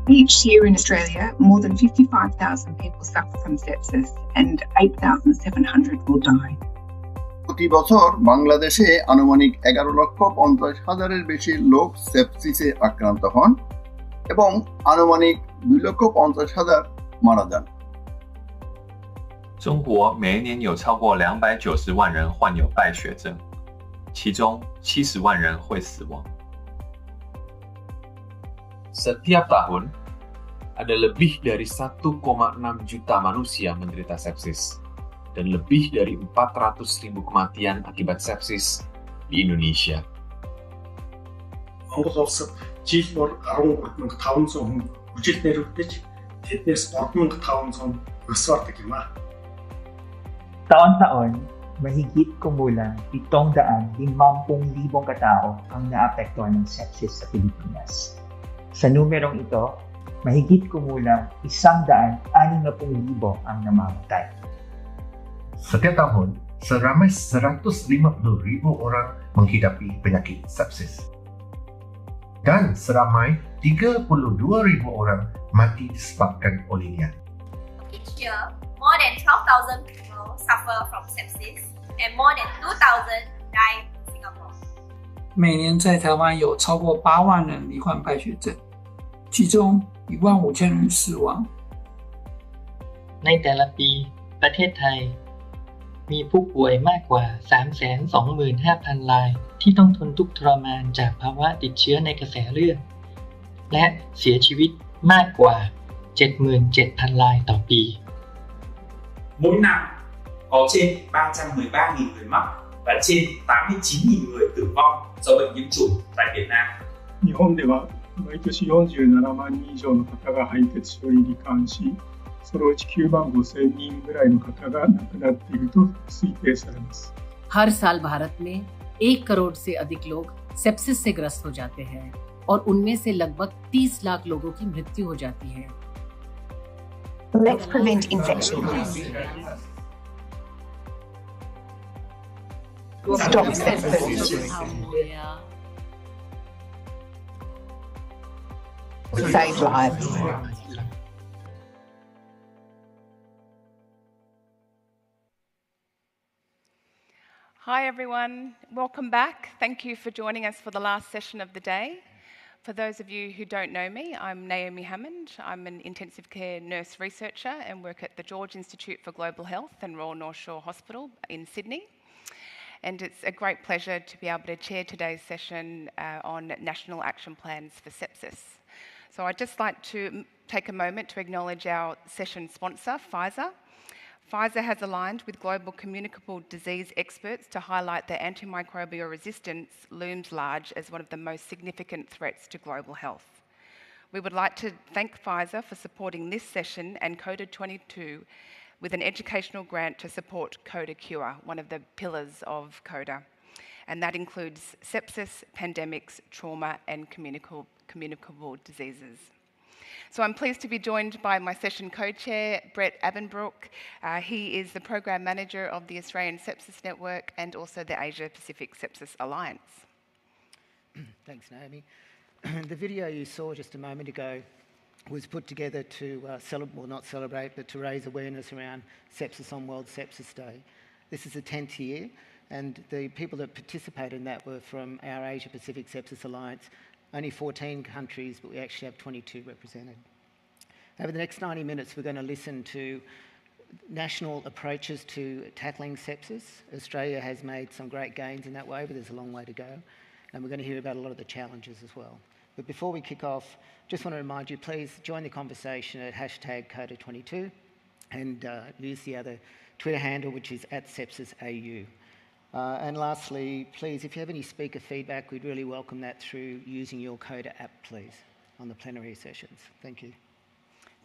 Each year in Australia, more than 55,000 people suffer from sepsis and 8,700 will die. প্রতি বছর বাংলাদেশে আনুমানিক 11,50,000-এর বেশি লোক সেপসিসে আক্রান্ত হন এবং আনুমানিক 2,50,000 মারা যান। 中国每一年有超过290万人患有败血症，其中70万人会死亡。 Setiap tahun, ada lebih dari 1,6 juta manusia menderita sepsis dan lebih dari 400.000 kematian akibat sepsis di Indonesia. Монгол улсад жил бүр 13,500 хүн хүчил нэрвдэж тэднээс 3,500 өсвардаг юм аа. Taon-taon, mahigit kumulang 750,000 katao ang naapektuhan ng sepsis sa Pilipinas. Sa numerong ito, mahigit kumulang 160,000 ang namamatay. Setiap tahun, seramai 150,000 orang menghidapi penyakit sepsis. Dan seramai 32,000 orang mati disebabkan olehnya. Each year, more than 12,000 people suffer from sepsis and more than 2,000 die in Singapore. 每年在台湾有超过8万人罹患败血症，其中15000人死亡。 ในแต่ละปีประเทศไทยมีผู้ป่วยมากกว่า 325,000 รายที่ต้องทนทุกข์ทรมานจากภาวะติดเชื้อในกระแสเลือดและเสียชีวิตมากกว่า 77,000 รายต่อปี Mỗi năm có trên 313.000 người mắc và trên 89.000 người tử vong do bệnh nhiễm trùng tại Việt Nam. 日本では毎年47万人以上の方が敗血症に罹患し、そのうち95,000人ぐらいの方が亡くなっていると推定されます。 हर साल भारत में 1 करोड़ से अधिक लोग sepsis से ग्रस्त हो जाते हैं और उनमें से लगभग 30 लाख लोगों की मृत्यु हो जाती है। Let's prevent infection. Stop sepsis. Save lives. Hi everyone, welcome back. Thank you for joining us for the last session of the day. For those of you who don't know me, I'm Naomi Hammond. I'm an intensive care nurse researcher and work at the George Institute for Global Health and Royal North Shore Hospital in Sydney. And it's a great pleasure to be able to chair today's session on national action plans for sepsis. So I'd just like to take a moment to acknowledge our session sponsor, Pfizer. Pfizer has aligned with global communicable disease experts to highlight that antimicrobial resistance looms large as one of the most significant threats to global health. We would like to thank Pfizer for supporting this session and Coda22 with an educational grant to support Coda Cure, one of the pillars of Coda. And that includes sepsis, pandemics, trauma and communicable diseases. So I'm pleased to be joined by my session co-chair, Brett Abenbrook. He is the Program Manager of the Australian Sepsis Network and also the Asia Pacific Sepsis Alliance. Thanks, Naomi. The video you saw just a moment ago was put together to not celebrate, but to raise awareness around sepsis on World Sepsis Day. This is the 10th year, and the people that participated in that were from our Asia Pacific Sepsis Alliance. Only 14 countries, but we actually have 22 represented. Over the next 90 minutes, we're going to listen to national approaches to tackling sepsis. Australia has made some great gains in that way, but there's a long way to go. And we're going to hear about a lot of the challenges as well. But before we kick off, just want to remind you, please join the conversation at #Coda22 and use the other Twitter handle, which is @sepsisau. And lastly, please, if you have any speaker feedback, we'd really welcome that through using your Coda app, please, on the plenary sessions. Thank you.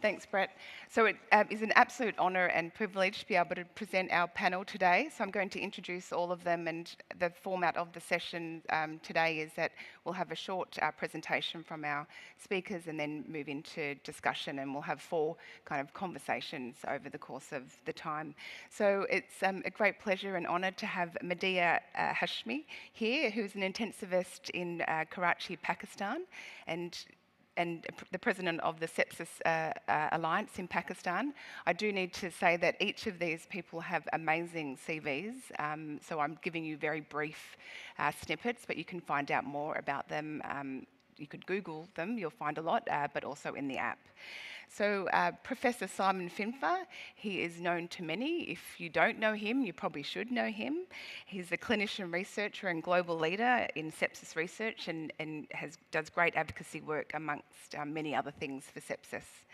Thanks, Brett. So it is an absolute honour and privilege to be able to present our panel today. So I'm going to introduce all of them, and the format of the session today is that we'll have a short presentation from our speakers and then move into discussion, and we'll have 4 kind of conversations over the course of the time. So it's a great pleasure and honour to have Medea Hashmi here, who's an intensivist in Karachi, Pakistan, and the president of the Sepsis Alliance in Pakistan. I do need to say that each of these people have amazing CVs, so I'm giving you very brief snippets, but you can find out more about them. You could Google them, you'll find a lot, but also in the app. So Professor Simon Finfer, he is known to many. If you don't know him, you probably should know him. He's a clinician researcher and global leader in sepsis research and does great advocacy work amongst many other things for sepsis.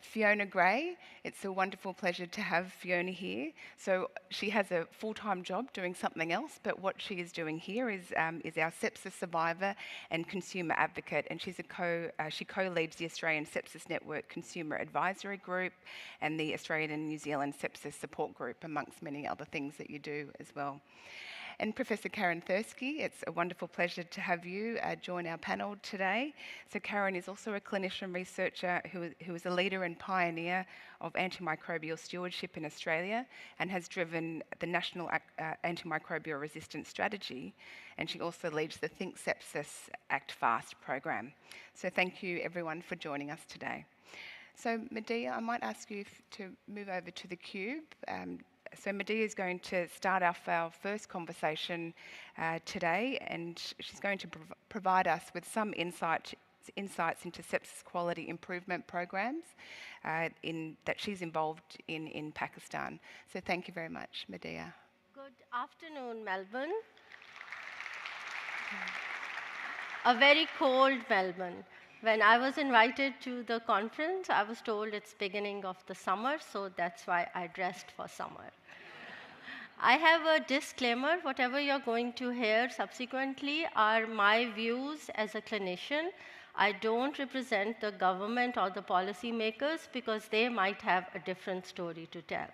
Fiona Gray, it's a wonderful pleasure to have Fiona here. So she has a full-time job doing something else, but what she is doing here is our sepsis survivor and consumer advocate, and she co-leads the Australian Sepsis Network Consumer Advisory Group and the Australian and New Zealand Sepsis Support Group, amongst many other things that you do as well. And Professor Karen Thursky, it's a wonderful pleasure to have you join our panel today. So Karen is also a clinician researcher who is a leader and pioneer of antimicrobial stewardship in Australia and has driven the National Antimicrobial Resistance Strategy. And she also leads the Think Sepsis Act Fast program. So thank you everyone for joining us today. So Medea, I might ask you to move over to the cube. So Medea is going to start off our first conversation today, and she's going to provide us with some insights into sepsis quality improvement programs that she's involved in Pakistan. So thank you very much, Medea. Good afternoon, Melbourne. A very cold Melbourne. When I was invited to the conference, I was told it's beginning of the summer, so that's why I dressed for summer. I have a disclaimer. Whatever you're going to hear subsequently are my views as a clinician. I don't represent the government or the policymakers because they might have a different story to tell.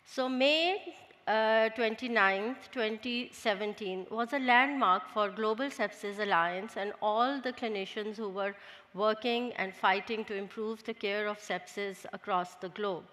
So May 29th, 2017 was a landmark for Global Sepsis Alliance and all the clinicians who were working and fighting to improve the care of sepsis across the globe.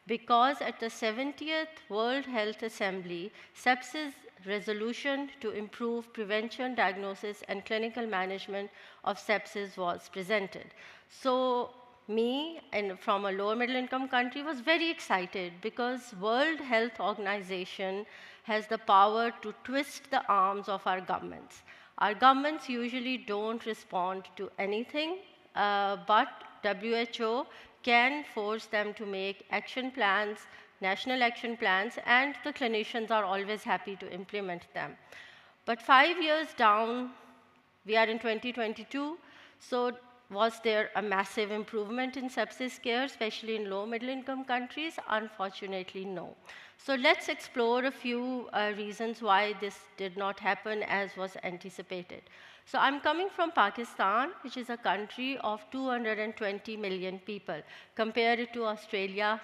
Because at the 70th World Health Assembly, sepsis resolution to improve prevention, diagnosis, and clinical management of sepsis was presented. So me, and from a lower middle income country, was very excited because World Health Organization has the power to twist the arms of our governments. Our governments usually don't respond to anything, but WHO can force them to make action plans, national action plans, and the clinicians are always happy to implement them. But 5 years down, we are in 2022, so was there a massive improvement in sepsis care, especially in low middle income countries? Unfortunately, no. So let's explore a few reasons why this did not happen as was anticipated. So I'm coming from Pakistan, which is a country of 220 million people. Compare it to Australia,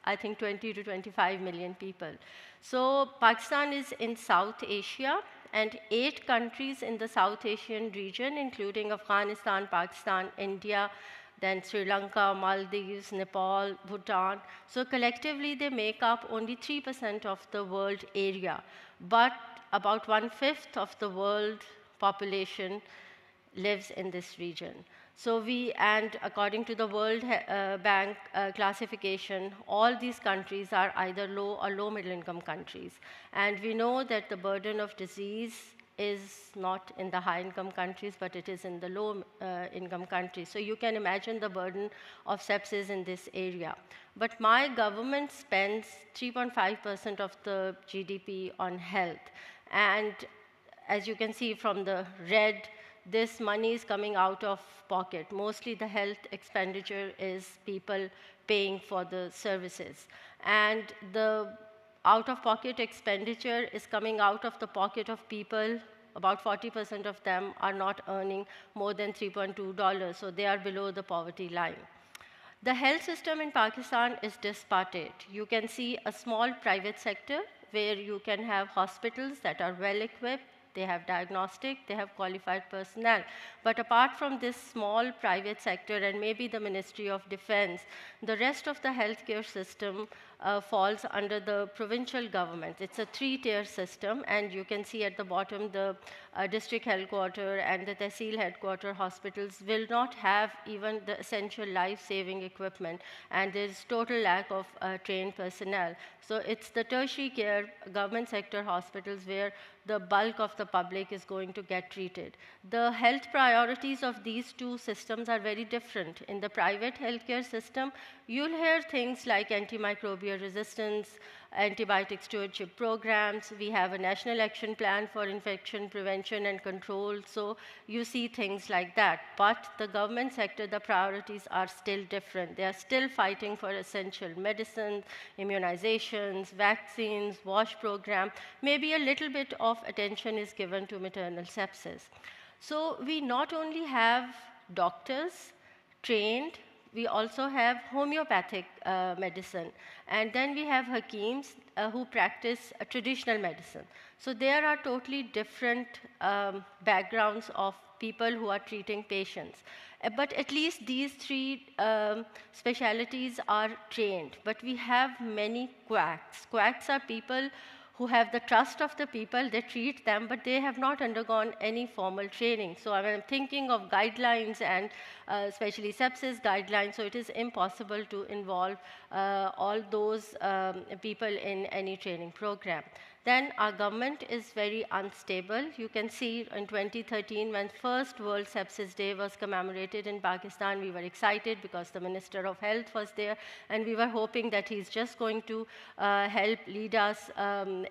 I think 20 to 25 million people. So Pakistan is in South Asia, and 8 countries in the South Asian region, including Afghanistan, Pakistan, India, then Sri Lanka, Maldives, Nepal, Bhutan. So collectively, they make up only 3% of the world area, but about 1/5 of the world population lives in this region. So and according to the World Bank classification, all these countries are either low or low middle income countries. And we know that the burden of disease is not in the high income countries, but it is in the low income countries. So you can imagine the burden of sepsis in this area. But my government spends 3.5% of the GDP on health. And as you can see from the red, this money is coming out of pocket. Mostly the health expenditure is people paying for the services. And the out-of-pocket expenditure is coming out of the pocket of people. About 40% of them are not earning more than $3.2, so they are below the poverty line. The health system in Pakistan is disparate. You can see a small private sector where you can have hospitals that are well equipped. they have diagnostic, they have qualified personnel. But apart from this small private sector and maybe the Ministry of Defense, the rest of the healthcare system falls under the provincial government. It's a three-tier system, and you can see at the bottom the district headquarters and the Tehsil headquarter hospitals will not have even the essential life-saving equipment, and there's total lack of trained personnel. So it's the tertiary care government sector hospitals where the bulk of the public is going to get treated. The health priorities of these two systems are very different. In the private healthcare system, you'll hear things like antimicrobial resistance, antibiotic stewardship programs. We have a national action plan for infection prevention and control. So you see things like that. But the government sector, the priorities are still different. They are still fighting for essential medicines, immunizations, vaccines, WASH program. Maybe a little bit of attention is given to maternal sepsis. So we not only have doctors trained, we also have homeopathic medicine. And then we have hakims who practice traditional medicine. So there are totally different backgrounds of people who are treating patients. But at least these three specialties are trained. But we have many quacks. Quacks are people who have the trust of the people, they treat them, but they have not undergone any formal training. So I'm thinking of guidelines and especially sepsis guidelines, so it is impossible to involve all those people in any training program. Then our government is very unstable. You can see in 2013, when first World Sepsis Day was commemorated in Pakistan, we were excited because the Minister of Health was there, and we were hoping that he's just going to help lead us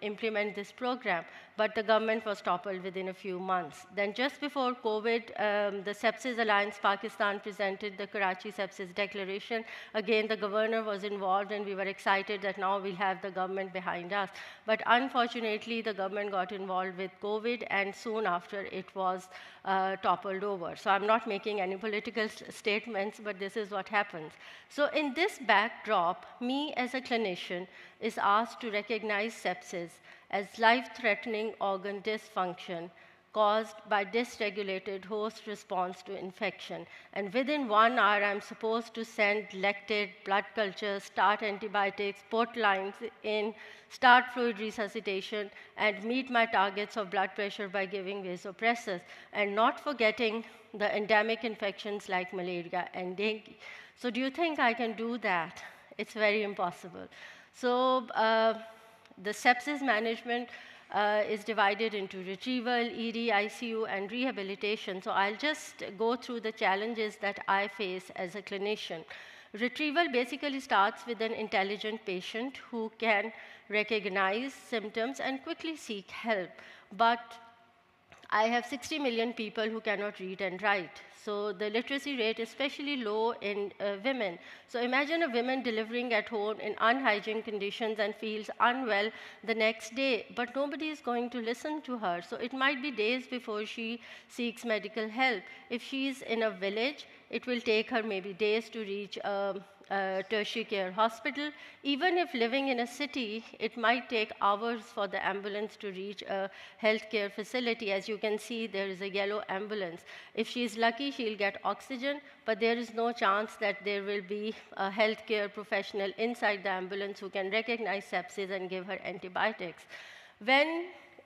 implement this program. But the government was toppled within a few months. Then just before COVID, the Sepsis Alliance Pakistan presented the Karachi Sepsis Declaration. Again, the governor was involved, and we were excited that now we'll have the government behind us. But unfortunately, the government got involved with COVID, and soon after it was toppled over. So I'm not making any political statements, but this is what happens. So in this backdrop, me as a clinician is asked to recognize sepsis as life-threatening organ dysfunction caused by dysregulated host response to infection. And within 1 hour, I'm supposed to send lectate, blood cultures, start antibiotics, put lines in, start fluid resuscitation, and meet my targets of blood pressure by giving vasopressors, and not forgetting the endemic infections like malaria and dengue. So do you think I can do that? It's very impossible. So the sepsis management is divided into retrieval, ED, ICU, and rehabilitation. So I'll just go through the challenges that I face as a clinician. Retrieval basically starts with an intelligent patient who can recognize symptoms and quickly seek help. But I have 60 million people who cannot read and write. So the literacy rate is especially low in women. So imagine a woman delivering at home in unhygienic conditions and feels unwell the next day, but nobody is going to listen to her. So it might be days before she seeks medical help. If she's in a village, it will take her maybe days to reach a tertiary care hospital. Even if living in a city, it might take hours for the ambulance to reach a healthcare facility. As you can see, there is a yellow ambulance. If she's lucky, she'll get oxygen, but there is no chance that there will be a healthcare professional inside the ambulance who can recognize sepsis and give her antibiotics.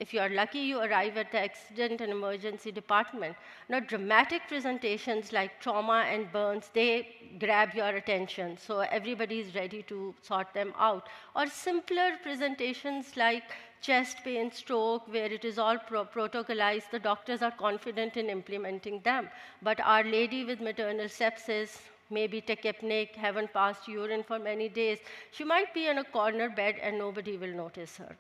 If you are lucky, you arrive at the accident and emergency department. Now, dramatic presentations like trauma and burns, they grab your attention, so everybody is ready to sort them out. Or simpler presentations like chest pain, stroke, where it is all protocolized, the doctors are confident in implementing them. But Our Lady with maternal sepsis, maybe tachypneic, haven't passed urine for many days, she might be in a corner bed and nobody will notice her.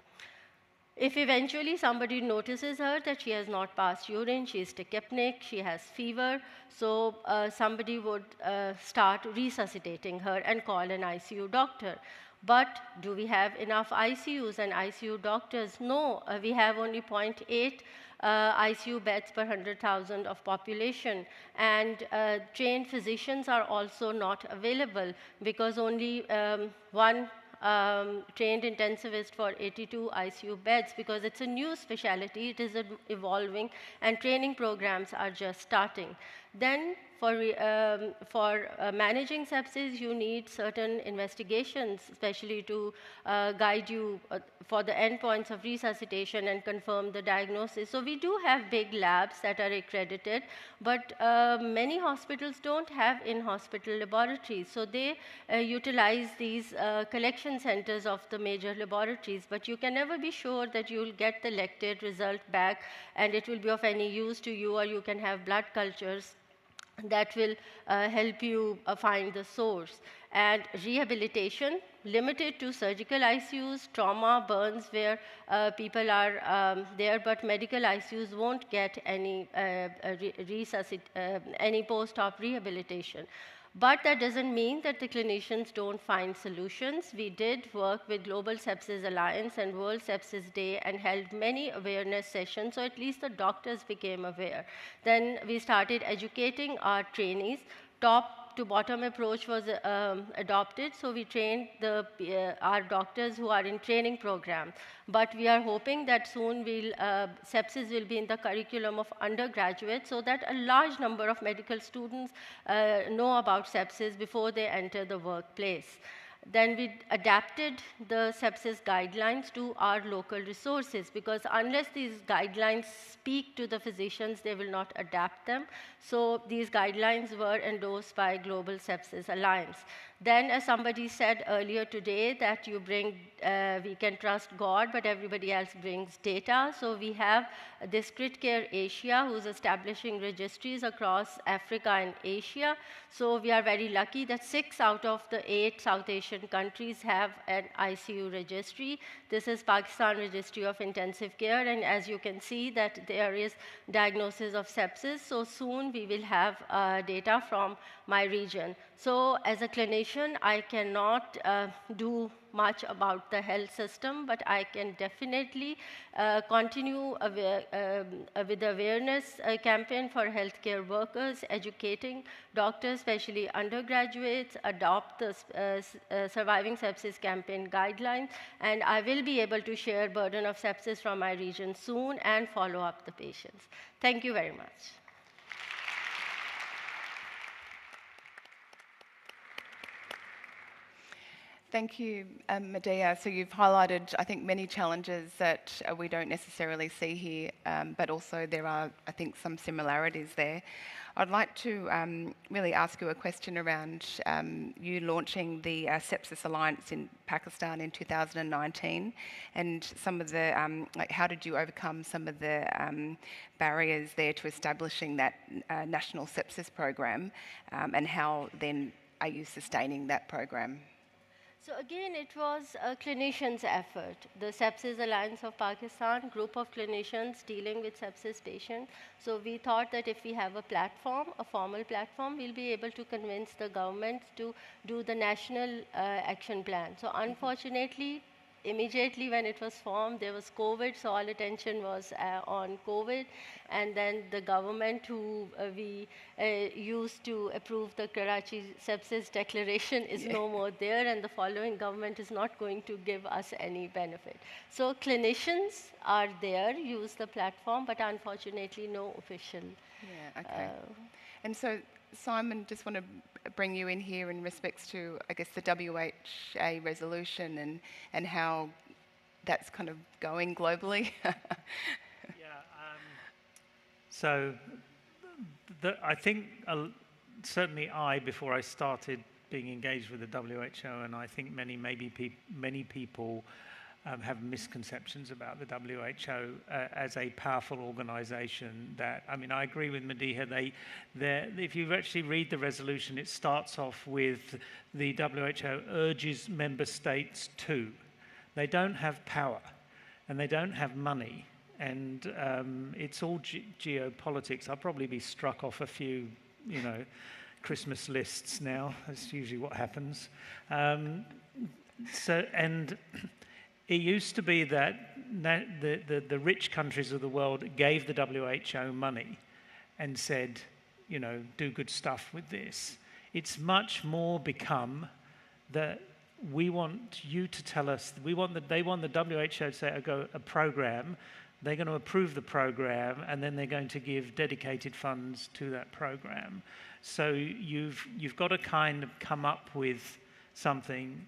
If eventually somebody notices her that she has not passed urine, she is tachypneic, she has fever, so somebody would start resuscitating her and call an ICU doctor. But do we have enough ICUs and ICU doctors? No, we have only 0.8 ICU beds per 100,000 of population, and trained physicians are also not available because only one trained intensivist for 82 ICU beds because it's a new specialty, it is evolving, and training programs are just starting. Then for managing sepsis, you need certain investigations, especially to guide you for the endpoints of resuscitation and confirm the diagnosis. So we do have big labs that are accredited, but many hospitals don't have in-hospital laboratories. So they utilize these collection centers of the major laboratories, but you can never be sure that you'll get the elected result back and it will be of any use to you, or you can have blood cultures that will help you find the source. And rehabilitation, limited to surgical ICUs, trauma, burns, where people are there, but medical ICUs won't get any any post-op rehabilitation. But that doesn't mean that the clinicians don't find solutions. We did work with Global Sepsis Alliance and World Sepsis Day and held many awareness sessions, so at least the doctors became aware. Then we started educating our trainees. Top to bottom approach was adopted, so we trained our doctors who are in training program. But we are hoping that soon sepsis will be in the curriculum of undergraduates, so that a large number of medical students know about sepsis before they enter the workplace. Then we adapted the sepsis guidelines to our local resources, because unless these guidelines speak to the physicians, they will not adapt them. So these guidelines were endorsed by Global Sepsis Alliance. Then, as somebody said earlier today, that we can trust God, but everybody else brings data. So we have this CritCare Asia, who's establishing registries across Africa and Asia. So we are very lucky that 6 out of the 8 South Asian countries have an ICU registry. This is Pakistan Registry of Intensive Care, and as you can see that there is diagnosis of sepsis. So soon we will have data from my region. So as a clinician, I cannot do much about the health system, but I can definitely continue with the awareness campaign for healthcare workers, educating doctors, especially undergraduates, adopt the Surviving Sepsis campaign guidelines, and I will be able to share burden of sepsis from my region soon and follow up the patients. Thank you very much. Thank you, Medea. So you've highlighted, I think, many challenges that we don't necessarily see here, but also there are, I think, some similarities there. I'd like to really ask you a question around you launching the Sepsis Alliance in Pakistan in 2019, and some of the, like, how did you overcome some of the barriers there to establishing that national sepsis program, and how then are you sustaining that program? So again, it was a clinician's effort. The Sepsis Alliance of Pakistan, group of clinicians dealing with sepsis patients. So we thought that if we have a platform, a formal platform, we'll be able to convince the government to do the national action plan. So unfortunately, immediately when it was formed, there was COVID, so all attention was on COVID. And then the government who we used to approve the Karachi Sepsis Declaration is no more there, and the following government is not going to give us any benefit. So clinicians are there, use the platform, but unfortunately no official. Yeah, okay. And so, Simon, just want to bring you in here in respects to, I guess, the WHA resolution and how that's kind of going globally. So I think certainly before I started being engaged with the WHO, and I think many people have misconceptions about the WHO as a powerful organization. That, I mean, I agree with Medea. If you actually read the resolution, it starts off with the WHO urges member states to. They don't have power, and they don't have money, and it's all geopolitics. I'll probably be struck off a few, Christmas lists now. That's usually what happens. It used to be that the rich countries of the world gave the WHO money and said, do good stuff with this. It's much more become that we want you to tell us, they want the WHO to say, a program, they're going to approve the program, and then they're going to give dedicated funds to that program. So you've got to kind of come up with something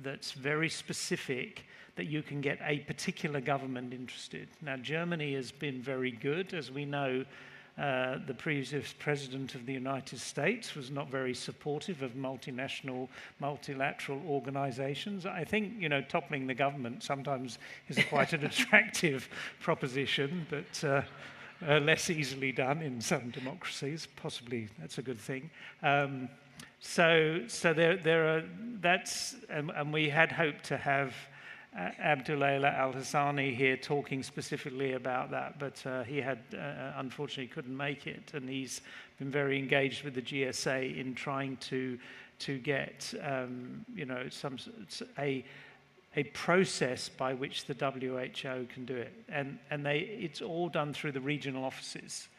that's very specific, that you can get a particular government interested. Now, Germany has been very good. As we know, the previous president of the United States was not very supportive of multinational, multilateral organizations. I think, you know, toppling the government sometimes is quite an attractive proposition, but less easily done in some democracies. Possibly that's a good thing. So there are, and we had hoped to have Abdullah Al-Hassani here talking specifically about that, but he had unfortunately couldn't make it, and he's been very engaged with the GSA in trying to get you know, a process by which the WHO can do it, and it's all done through the regional offices,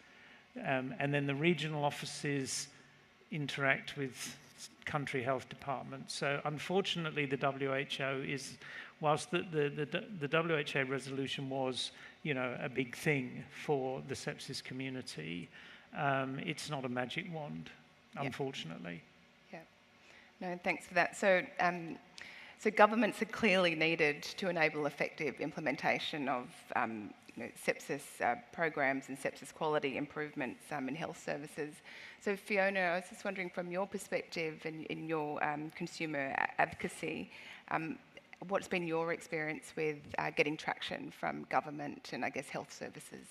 and then the regional offices interact with country health departments. So unfortunately, the WHO is, whilst the WHO resolution was, you know, a big thing for the sepsis community, it's not a magic wand, unfortunately. Yeah. No, thanks for that. So, so governments are clearly needed to enable effective implementation of you know, sepsis programs and sepsis quality improvements in health services. So Fiona, I was just wondering, from your perspective and in your consumer advocacy, what's been your experience with getting traction from government and, I guess, health services?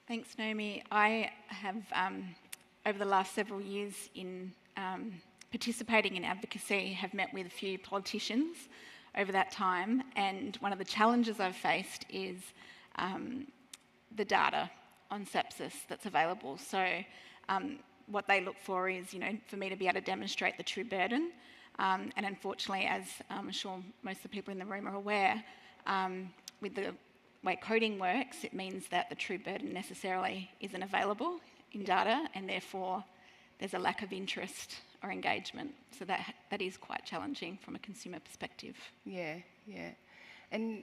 Thanks, Naomi. I have, over the last several years in participating in advocacy, have met with a few politicians over that time, and one of the challenges I've faced is the data on sepsis that's available. So what they look for is, you know, for me to be able to demonstrate the true burden. And unfortunately, as I'm sure most of the people in the room are aware, with the way coding works, it means that the true burden necessarily isn't available in data, and therefore there's a lack of interest or engagement. So that is quite challenging from a consumer perspective. Yeah, yeah. And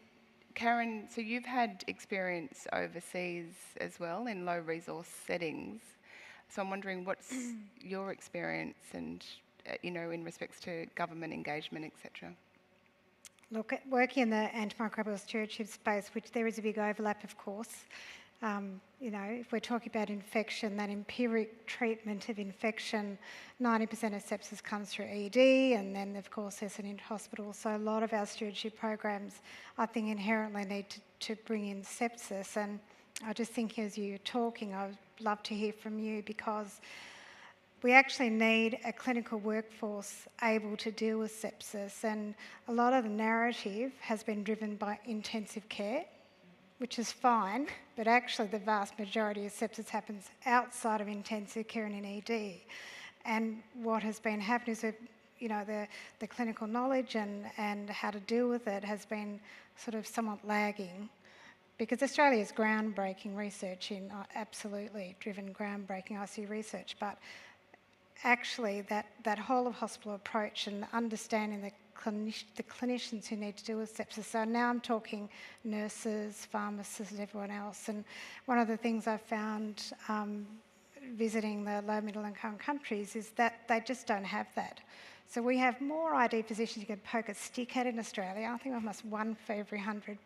Karen, so you've had experience overseas as well in low resource settings. So I'm wondering, what's your experience and, you know, in respects to government engagement, etc.? Look, working in the antimicrobial stewardship space, which there is a big overlap, of course. You know, if we're talking about infection, that empiric treatment of infection, 90% of sepsis comes through ED, and then, of course, there's an in-hospital. So a lot of our stewardship programs, I think, inherently need to bring in sepsis. And I just think as you're talking, I would love to hear from you, because we actually need a clinical workforce able to deal with sepsis, and a lot of the narrative has been driven by intensive care, which is fine, but actually the vast majority of sepsis happens outside of intensive care and in ED. And what has been happening is that, you know, the clinical knowledge and how to deal with it has been sort of somewhat lagging, because Australia's groundbreaking research in absolutely driven groundbreaking ICU research, but actually that whole of hospital approach and understanding the clinicians who need to deal with sepsis. So now I'm talking nurses, pharmacists, and everyone else. And one of the things I've found visiting the low middle income countries is that they just don't have that. So we have more ID physicians you can poke a stick at in Australia. I think almost one for every 100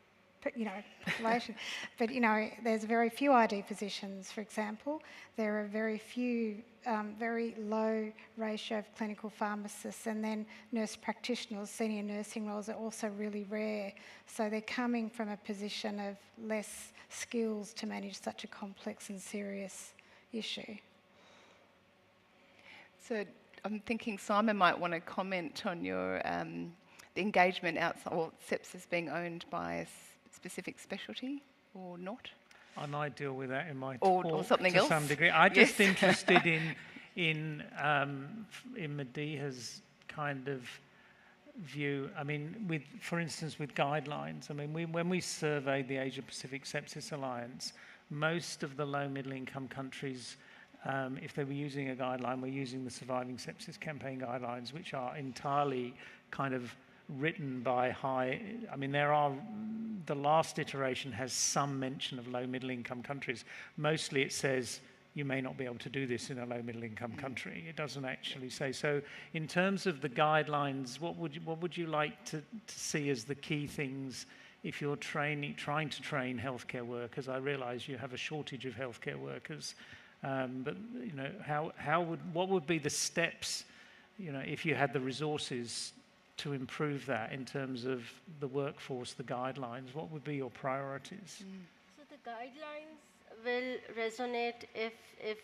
population. But, you know, there's very few ID physicians, for example. There are very few, very low ratio of clinical pharmacists, and then nurse practitioners, senior nursing roles are also really rare. So they're coming from a position of less skills to manage such a complex and serious issue. So I'm thinking Simon might want to comment on your the engagement outside, or sepsis being owned by a specific specialty or not? And I deal with that in my talk or something to else. Some degree. I'm just interested in Mediha's kind of view. I mean, for instance, with guidelines. I mean, when we surveyed the Asia Pacific Sepsis Alliance, most of the low middle income countries If they were using a guideline, we're using the Surviving Sepsis Campaign guidelines, which are entirely kind of written by the last iteration has some mention of low middle income countries. Mostly it says you may not be able to do this in a low middle income country. It doesn't actually say. So in terms of the guidelines, what would you like to see as the key things if you're trying to train healthcare workers? I realize you have a shortage of healthcare workers, but what would be the steps, if you had the resources to improve that in terms of the workforce, the guidelines? What would be your priorities? So the guidelines will resonate if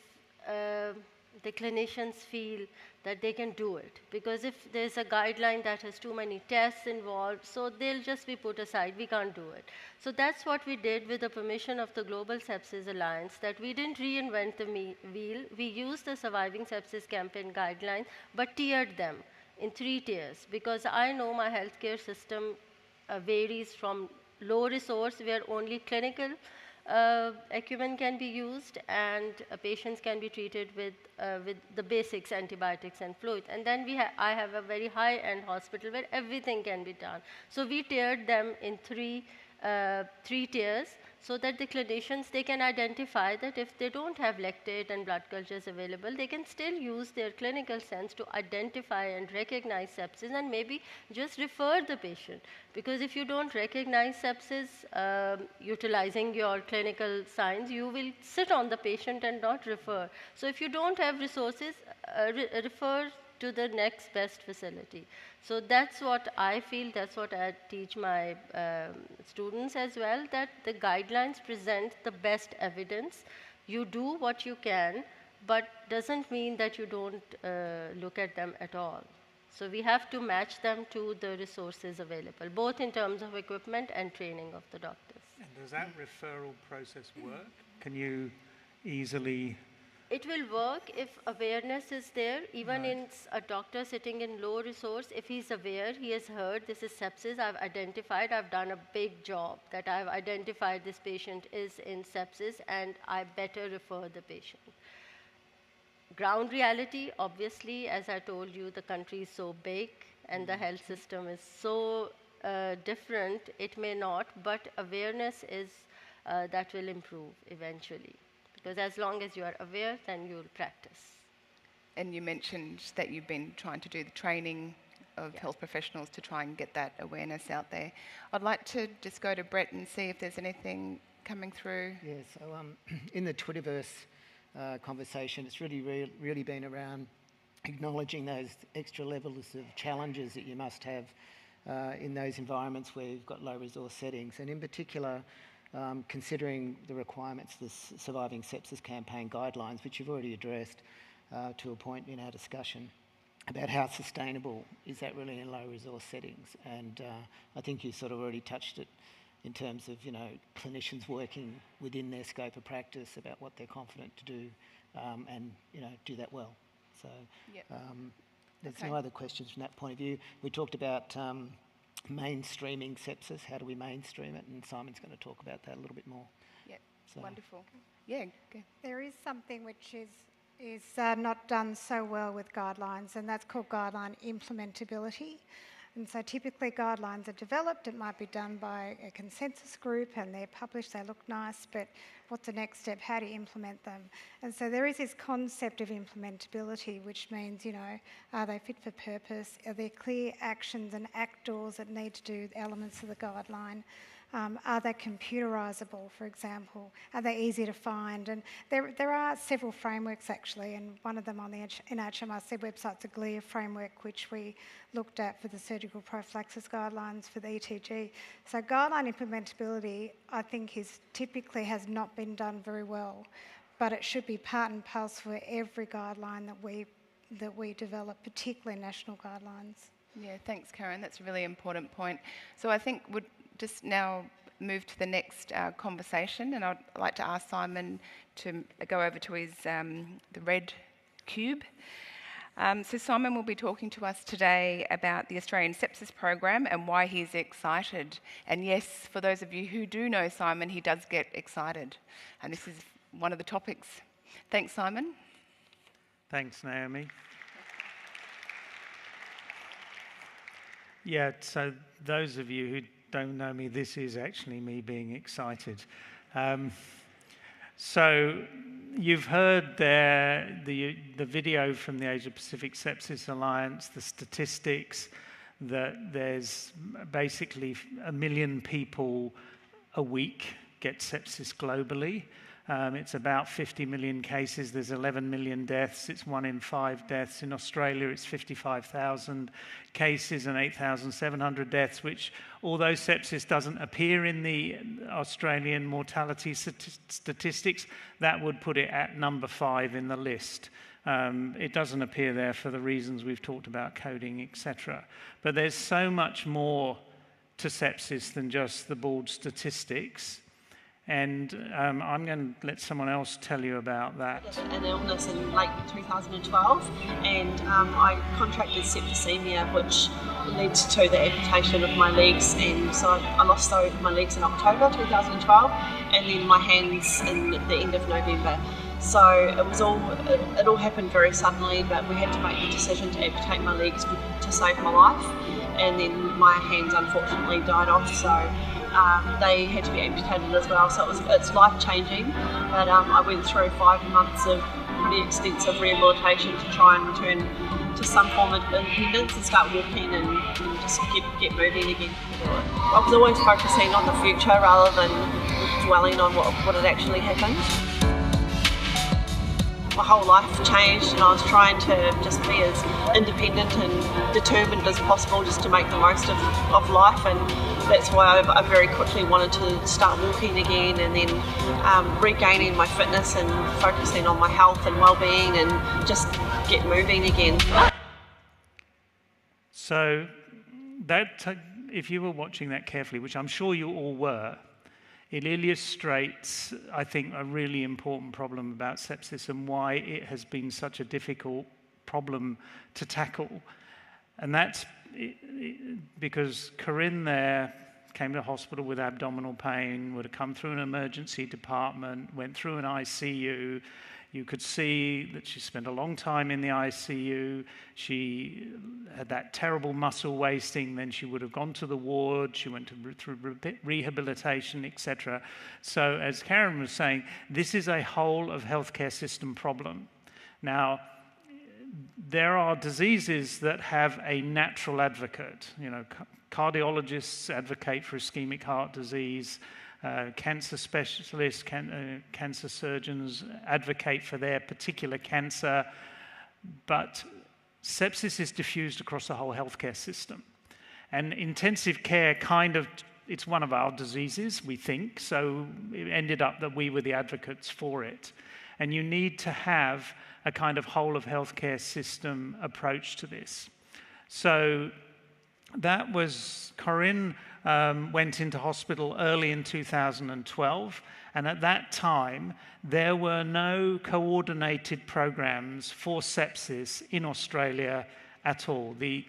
the clinicians feel that they can do it. Because if there's a guideline that has too many tests involved, so they'll just be put aside. We can't do it. So that's what we did with the permission of the Global Sepsis Alliance, that we didn't reinvent the wheel. We used the Surviving Sepsis Campaign guidelines, but tiered them in 3 tiers, because I know my healthcare system varies from low resource, where only clinical acumen can be used, and patients can be treated with the basics, antibiotics and fluids. And then I have a very high-end hospital where everything can be done. So we tiered them in three tiers, so that the clinicians, they can identify that if they don't have lactate and blood cultures available, they can still use their clinical sense to identify and recognize sepsis, and maybe just refer the patient. Because if you don't recognize sepsis utilizing your clinical signs, you will sit on the patient and not refer. So if you don't have resources, refer to the next best facility. So that's what I feel, that's what I teach my students as well, that the guidelines present the best evidence. You do what you can, but doesn't mean that you don't look at them at all. So we have to match them to the resources available, both in terms of equipment and training of the doctors. And does that referral process work? Can you easily... It will work if awareness is there. Even in a doctor sitting in low resource, if he's aware, he has heard this is sepsis, I've identified, I've done a big job, that I've identified this patient is in sepsis, and I better refer the patient. Ground reality, obviously, as I told you, the country is so big and the health system is so different, it may not, but awareness is that will improve eventually. Because as long as you are aware, then you'll practice. And you mentioned that you've been trying to do the training of health professionals to try and get that awareness out there. I'd like to just go to Brett and see if there's anything coming through. Yeah, so in the Twitterverse conversation, it's really been around acknowledging those extra levels of challenges that you must have in those environments where you've got low resource settings. And in particular, considering the requirements of the Surviving Sepsis Campaign guidelines, which you've already addressed to a point in our discussion about how sustainable is that really in low resource settings. And I think you sort of already touched it in terms of, clinicians working within their scope of practice about what they're confident to do and, do that well. So there's no other questions from that point of view. We talked about mainstreaming sepsis. How do we mainstream it? And Simon's going to talk about that a little bit more. Yeah, wonderful. Yeah, good. There is something which is not done so well with guidelines, and that's called guideline implementability. And so typically guidelines are developed, it might be done by a consensus group and they're published, they look nice, but what's the next step? How do you implement them? And so there is this concept of implementability, which means, are they fit for purpose? Are there clear actions and actors that need to do elements of the guideline? Are they computerisable, for example? Are they easy to find? And there are several frameworks actually, and one of them on the NHMRC website's a GLIA framework, which we looked at for the surgical prophylaxis guidelines for the ETG. So guideline implementability, I think, typically has not been done very well, but it should be part and parcel for every guideline that we develop, particularly national guidelines. Yeah, thanks, Karen. That's a really important point. So I think we'd just now move to the next conversation, and I'd like to ask Simon to go over to his the red cube. So Simon will be talking to us today about the Australian Sepsis Program and why he's excited. And yes, for those of you who do know Simon, he does get excited. And this is one of the topics. Thanks, Simon. Thanks, Naomi. Yeah, so those of you who don't know me, this is actually me being excited. So you've heard there the video from the Asia Pacific Sepsis Alliance, the statistics that there's basically 1 million people a week get sepsis globally. It's about 50 million cases. There's 11 million deaths. It's 1 in 5 deaths. In Australia, it's 55,000 cases and 8,700 deaths, which, although sepsis doesn't appear in the Australian mortality statistics, that would put it at number 5 in the list. It doesn't appear there for the reasons we've talked about, coding, etc. But there's so much more to sepsis than just the bald statistics. And I'm going to let someone else tell you about that. An illness in late 2012, and I contracted septicemia, which led to the amputation of my legs, and so I lost my legs in October 2012, and then my hands in the end of November. So it all happened very suddenly, but we had to make the decision to amputate my legs to save my life, and then my hands unfortunately died off. So they had to be amputated as well, so it's life-changing, but I went through 5 months of pretty extensive rehabilitation to try and return to some form of independence and start walking and just get moving again. I was always focusing on the future rather than dwelling on what had actually happened. My whole life changed, and I was trying to just be as independent and determined as possible just to make the most of life, and that's why I very quickly wanted to start walking again, and then regaining my fitness and focusing on my health and well-being and just get moving again. So that, if you were watching that carefully, which I'm sure you all were, it illustrates, I think, a really important problem about sepsis and why it has been such a difficult problem to tackle. And that's because Corinne there came to hospital with abdominal pain, would have come through an emergency department, went through an ICU. You could see that she spent a long time in the ICU. She had that terrible muscle wasting. Then she would have gone to the ward. She went through rehabilitation, etc. So as Karen was saying, this is a whole of healthcare system problem. Now, there are diseases that have a natural advocate. You know, cardiologists advocate for ischemic heart disease. Cancer specialists, cancer surgeons advocate for their particular cancer, but sepsis is diffused across the whole healthcare system. And intensive care it's one of our diseases, we think, so it ended up that we were the advocates for it. And you need to have a kind of whole of healthcare system approach to this. So that was Corinne went into hospital early in 2012, and at that time there were no coordinated programs for sepsis in Australia at all. The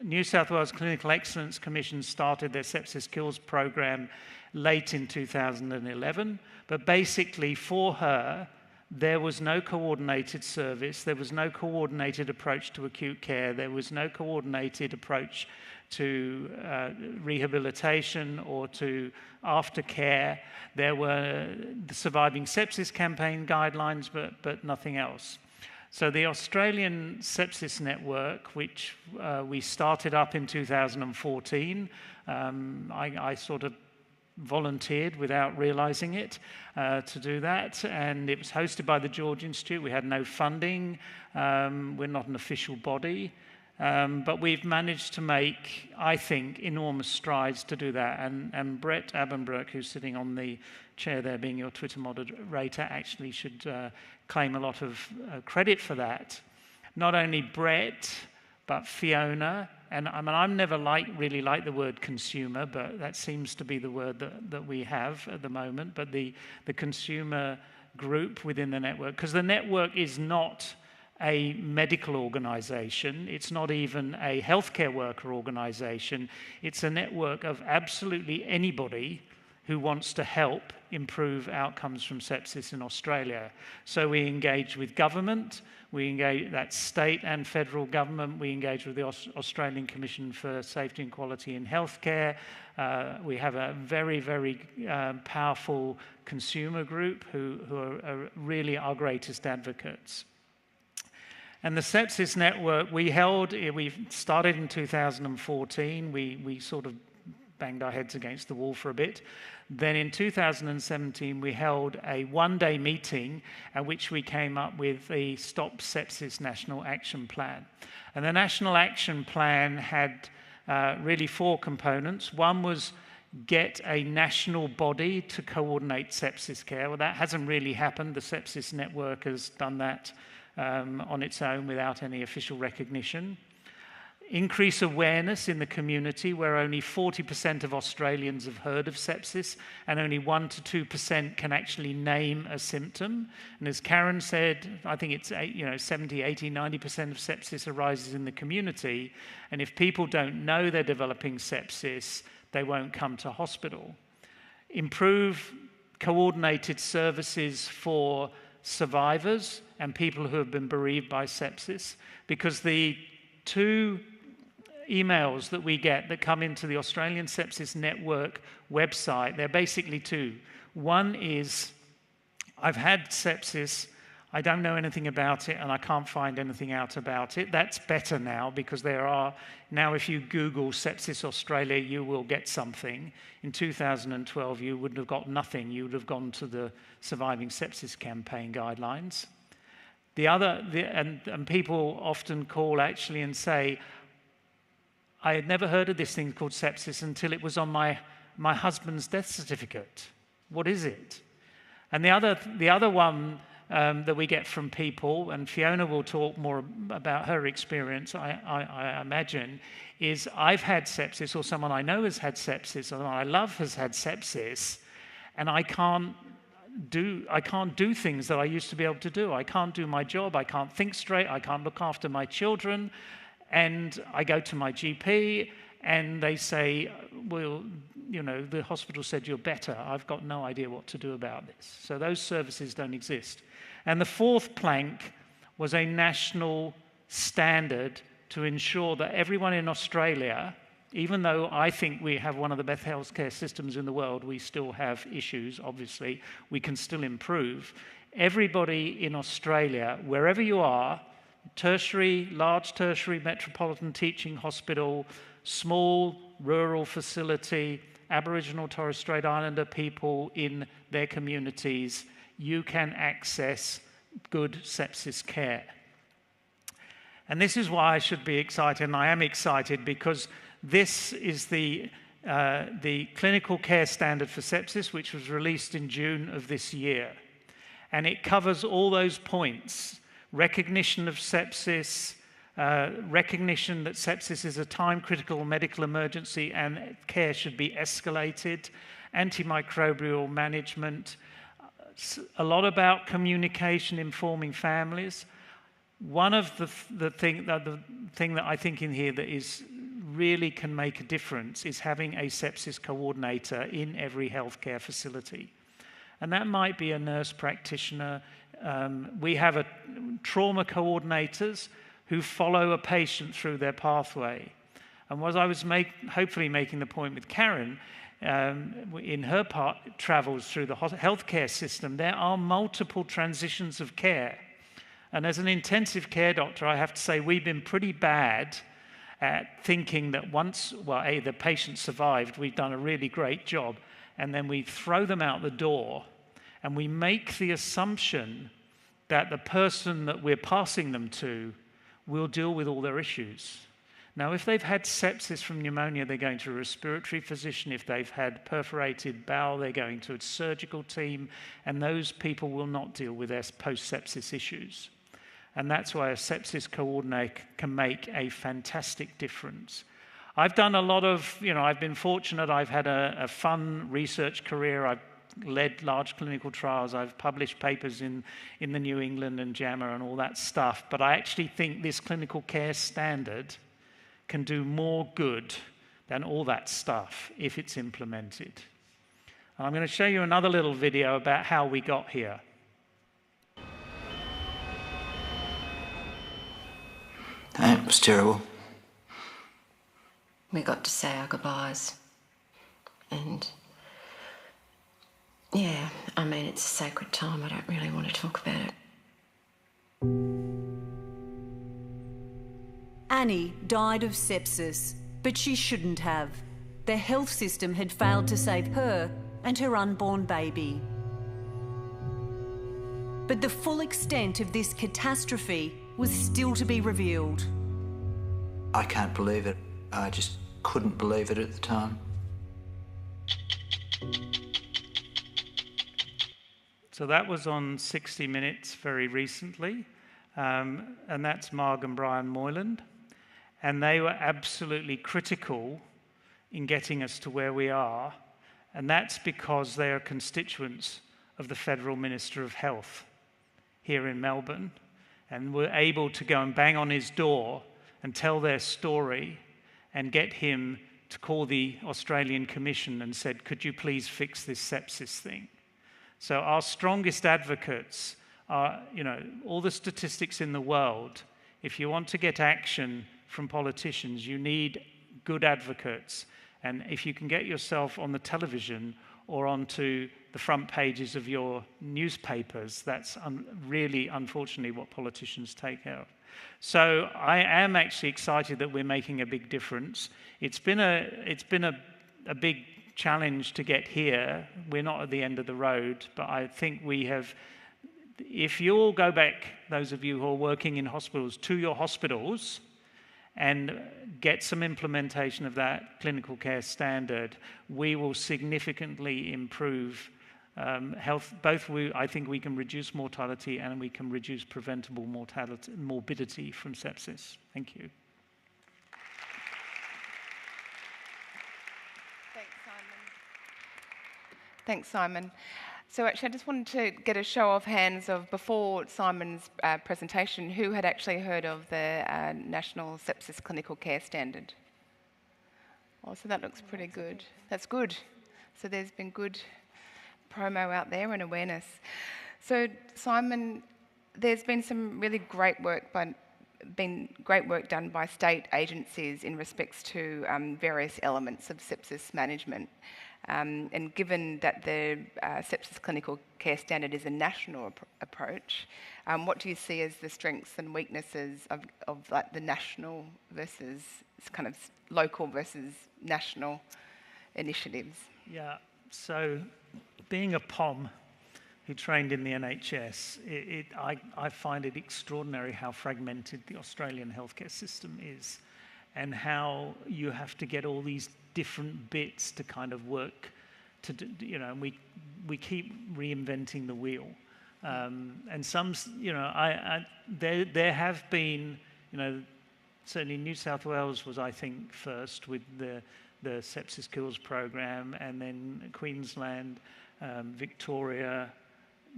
New South Wales Clinical Excellence Commission started their Sepsis Kills program late in 2011, but basically for her there was no coordinated service, there was no coordinated approach to acute care, there was no coordinated approach to rehabilitation or to aftercare. There were the Surviving Sepsis campaign guidelines, but nothing else. So the Australian Sepsis Network, which we started up in 2014, I sort of volunteered without realizing it to do that, and it was hosted by the George Institute. We had no funding. We're not an official body. But we've managed to make, I think, enormous strides to do that. And Brett Abenbrook, who's sitting on the chair there being your Twitter moderator, actually should claim a lot of credit for that. Not only Brett, but Fiona. And I mean, I've never really liked the word consumer, but that seems to be the word that we have at the moment. But the consumer group within the network, because the network is not a medical organization, it's not even a healthcare worker organization, it's a network of absolutely anybody who wants to help improve outcomes from sepsis in Australia. So we engage with government, we engage, that's state and federal government, we engage with the Australian Commission for Safety and Quality in Healthcare. We have a very, very powerful consumer group who are really our greatest advocates. And the Sepsis Network, we started in 2014, we sort of banged our heads against the wall for a bit. Then in 2017, we held a one-day meeting at which we came up with the Stop Sepsis National Action Plan. And the National Action Plan had really 4 components. One was get a national body to coordinate sepsis care. Well, that hasn't really happened. The Sepsis Network has done that on its own without any official recognition. Increase awareness in the community, where only 40% of Australians have heard of sepsis and only 1 to 2% can actually name a symptom. And as Karen said, I think it's 70, 80, 90% of sepsis arises in the community. And if people don't know they're developing sepsis, they won't come to hospital. Improve coordinated services for survivors and people who have been bereaved by sepsis, because the 2 emails that we get that come into the Australian Sepsis Network website, they're basically 2. One is, I've had sepsis, I don't know anything about it and I can't find anything out about it. That's better now, because now if you Google Sepsis Australia, you will get something. In 2012, you wouldn't have got nothing. You would have gone to the Surviving Sepsis Campaign guidelines. And people often call actually and say, I had never heard of this thing called sepsis until it was on my husband's death certificate. What is it? And the other one that we get from people, and Fiona will talk more about her experience, I imagine, is I've had sepsis, or someone I know has had sepsis, or someone I love has had sepsis, and I can't do things that I used to be able to do. I can't do my job, I can't think straight, I can't look after my children. And I go to my GP and they say, well, the hospital said you're better. I've got no idea what to do about this. So those services don't exist. And the 4th plank was a national standard to ensure that everyone in Australia, even though I think we have one of the best healthcare systems in the world, we still have issues, obviously. We can still improve. Everybody in Australia, wherever you are, large tertiary metropolitan teaching hospital, small rural facility, Aboriginal Torres Strait Islander people in their communities, you can access good sepsis care. And this is why I should be excited, and I am excited, because this is the Clinical Care Standard for Sepsis, which was released in June of this year. And it covers all those points. Recognition of sepsis, recognition that sepsis is a time-critical medical emergency and care should be escalated, antimicrobial management, a lot about communication, informing families. One of the thing that I think in here that is really can make a difference is having a sepsis coordinator in every healthcare facility. And that might be a nurse practitioner. We have trauma coordinators who follow a patient through their pathway. And as I was hopefully making the point with Karen, in her travels through the healthcare system, there are multiple transitions of care. And as an intensive care doctor, I have to say we've been pretty bad at thinking that once, the patient survived, we've done a really great job, and then we throw them out the door, and we make the assumption that the person that we're passing them to will deal with all their issues. Now, if they've had sepsis from pneumonia, they're going to a respiratory physician. If they've had perforated bowel, they're going to a surgical team, and those people will not deal with their post-sepsis issues. And that's why a sepsis coordinator can make a fantastic difference. I've done a lot of, I've been fortunate. I've had a fun research career. I've led large clinical trials. I've published papers in the New England and JAMA and all that stuff. But I actually think this clinical care standard can do more good than all that stuff if it's implemented. And I'm going to show you another little video about how we got here. It was terrible. We got to say our goodbyes. And yeah, I mean, it's a sacred time. I don't really want to talk about it. Annie died of sepsis, but she shouldn't have. The health system had failed to save her and her unborn baby. But the full extent of this catastrophe was still to be revealed. I can't believe it. I just couldn't believe it at the time. So that was on 60 Minutes very recently, and that's Marg and Brian Moyland. And they were absolutely critical in getting us to where we are, and that's because they are constituents of the Federal Minister of Health here in Melbourne, and were able to go and bang on his door and tell their story and get him to call the Australian Commission and said, could you please fix this sepsis thing? So our strongest advocates are, you know, all the statistics in the world. If you want to get action from politicians, you need good advocates. And if you can get yourself on the television or onto the front pages of your newspapers, that's really, unfortunately, what politicians take out. So I am actually excited that we're making a big difference. It's been a big challenge to get here. We're not at the end of the road, but I think we have. If you all go back, those of you who are working in hospitals, to your hospitals and get some implementation of that clinical care standard, we will significantly improve health. I think we can reduce mortality and we can reduce preventable morbidity from sepsis. Thank you. Thanks, Simon. So actually, I just wanted to get a show of hands of, before Simon's presentation, who had actually heard of the National Sepsis Clinical Care Standard? Oh, so that looks pretty good. That's good. So there's been good promo out there and awareness. So Simon, there's been some really great work done by state agencies in respects to various elements of sepsis management. And given that the sepsis clinical care standard is a national approach, what do you see as the strengths and weaknesses of like the national versus kind of local versus national initiatives? Yeah, so being a POM who trained in the NHS, I find it extraordinary how fragmented the Australian healthcare system is, and how you have to get all these different bits to kind of work to, you know, we keep reinventing the wheel. And some, you know, there have been, you know, certainly New South Wales was, I think, first with the Sepsis Kills program, and then Queensland, Victoria,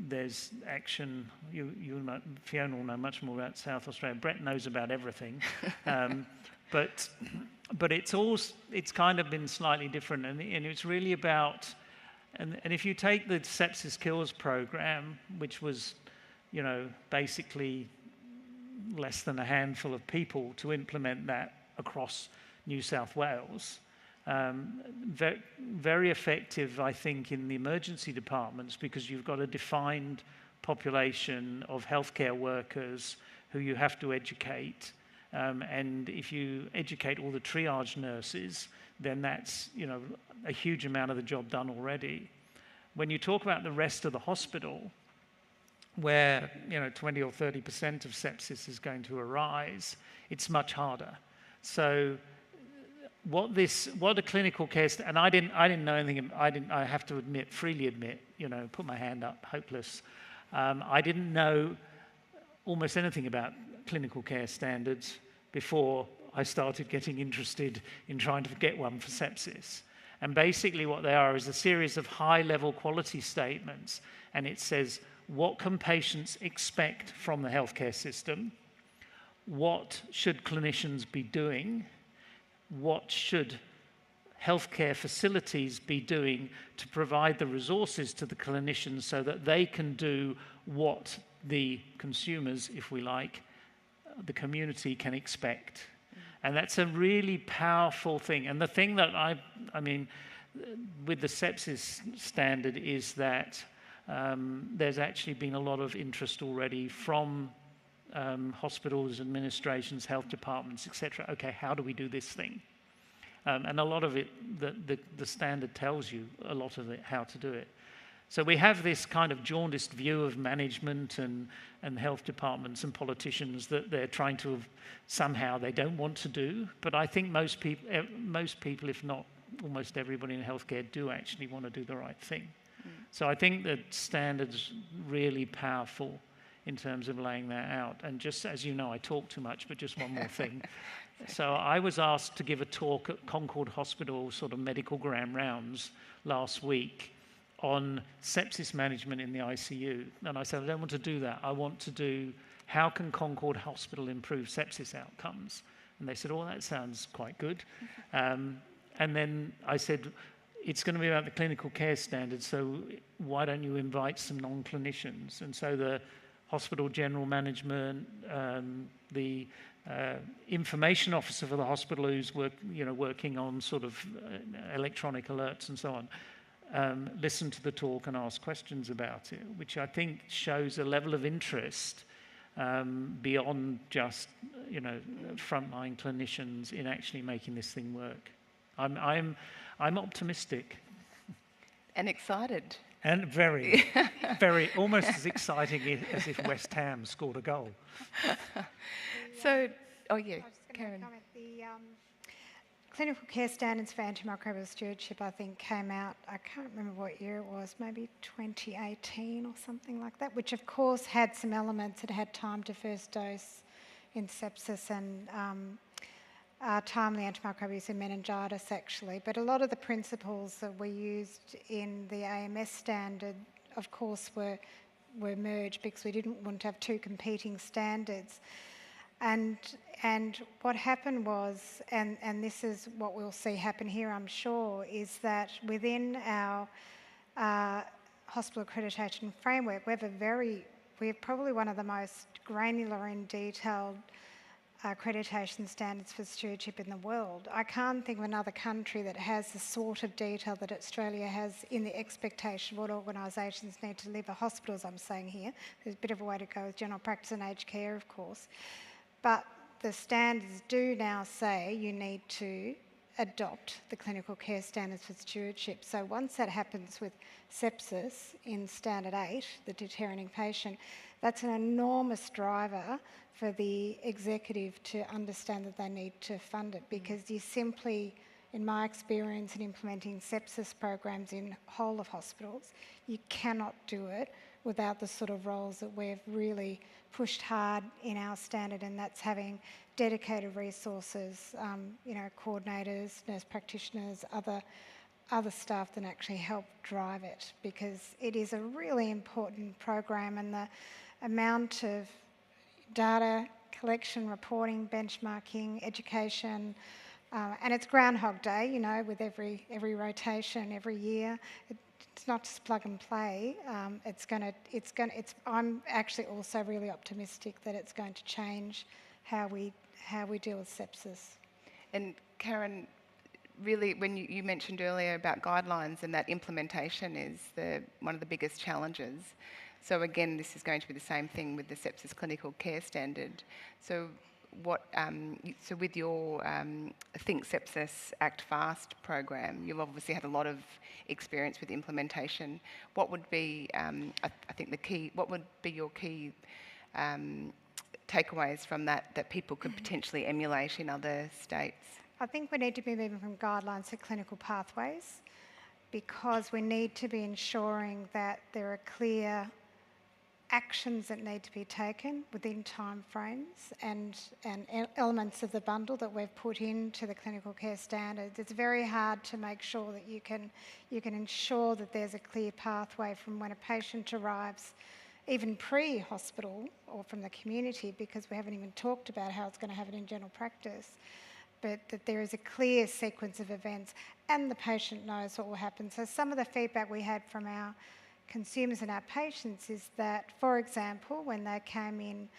there's action. Fiona will know much more about South Australia. Brett knows about everything. But it's kind of been slightly different, and it's really about, and if you take the Sepsis Kills program, which was, you know, basically less than a handful of people to implement that across New South Wales, very effective, I think, in the emergency departments, because you've got a defined population of healthcare workers who you have to educate. And if you educate all the triage nurses, then that's, you know, a huge amount of the job done already. When you talk about the rest of the hospital, where, you know, 20 or 30% of sepsis is going to arise, it's much harder. So what a clinical care, and I didn't know anything. I have to freely admit, you know, put my hand up, hopeless. I didn't know almost anything about clinical care standards before I started getting interested in trying to get one for sepsis. And basically what they are is a series of high-level quality statements, and it says, what can patients expect from the healthcare system? What should clinicians be doing? What should healthcare facilities be doing to provide the resources to the clinicians so that they can do what the consumers, if we like, the community can expect? And that's a really powerful thing. And the thing that I mean, with the sepsis standard is that there's actually been a lot of interest already from hospitals, administrations, health departments, etc. Okay, how do we do this thing? And a lot of it, the standard tells you a lot of it, how to do it. So we have this kind of jaundiced view of management and health departments and politicians that they're trying to somehow they don't want to do. But I think most people, if not almost everybody in healthcare, do actually want to do the right thing. So I think that standard's really powerful in terms of laying that out. And just as you know, I talk too much, but just one more thing. So I was asked to give a talk at Concord Hospital, sort of medical grand rounds last week, on sepsis management in the ICU. And I said, I don't want to do that. I want to do, how can Concord Hospital improve sepsis outcomes? And they said, oh, that sounds quite good. And then I said, it's going to be about the clinical care standards, so why don't you invite some non-clinicians? And so the hospital general management, the information officer for the hospital who's working on sort of electronic alerts and so on, listened to the talk and asked questions about it, which I think shows a level of interest beyond just frontline clinicians in actually making this thing work. I'm optimistic. And excited. And very, very, almost as exciting as if West Ham scored a goal. So, oh yeah, Karen. The clinical care standards for antimicrobial stewardship, I think, came out, I can't remember what year it was, maybe 2018 or something like that, which of course had some elements. It had time to first dose in sepsis and timely antimicrobial use in meningitis, actually. But a lot of the principles that were used in the AMS standard, of course, were merged because we didn't want to have two competing standards. And what happened was, and this is what we'll see happen here, I'm sure, is that within our hospital accreditation framework, we have probably one of the most granular and detailed accreditation standards for stewardship in the world. I can't think of another country that has the sort of detail that Australia has in the expectation of what organisations need to deliver. Hospitals, I'm saying here. There's a bit of a way to go with general practice and aged care, of course. But the standards do now say you need to adopt the clinical care standards for stewardship. So once that happens with sepsis in Standard 8, the deteriorating patient, that's an enormous driver for the executive to understand that they need to fund it, because you simply, in my experience in implementing sepsis programs in whole of hospitals, you cannot do it without the sort of roles that we've really pushed hard in our standard, and that's having dedicated resources, coordinators, nurse practitioners, other staff that actually help drive it, because it is a really important program, and the amount of data collection, reporting, benchmarking, education, and it's Groundhog Day, with every rotation every year. It's not just plug and play. I'm actually also really optimistic that it's going to change how we deal with sepsis. And Karen, really, when you mentioned earlier about guidelines, and that implementation is one of the biggest challenges. So again, this is going to be the same thing with the sepsis clinical care standard. So so with your Think Sepsis Act Fast program, you've obviously had a lot of experience with implementation. What would be, what would be your key takeaways from that people could potentially emulate in other states? I think we need to be moving from guidelines to clinical pathways, because we need to be ensuring that there are clear actions that need to be taken within time frames and elements of the bundle that we've put into the clinical care standards. It's very hard to make sure that you can ensure that there's a clear pathway from when a patient arrives, even pre-hospital or from the community, because we haven't even talked about how it's going to happen in general practice. but that there is a clear sequence of events and the patient knows what will happen. So some of the feedback we had from our consumers and our patients is that, for example, when they came in,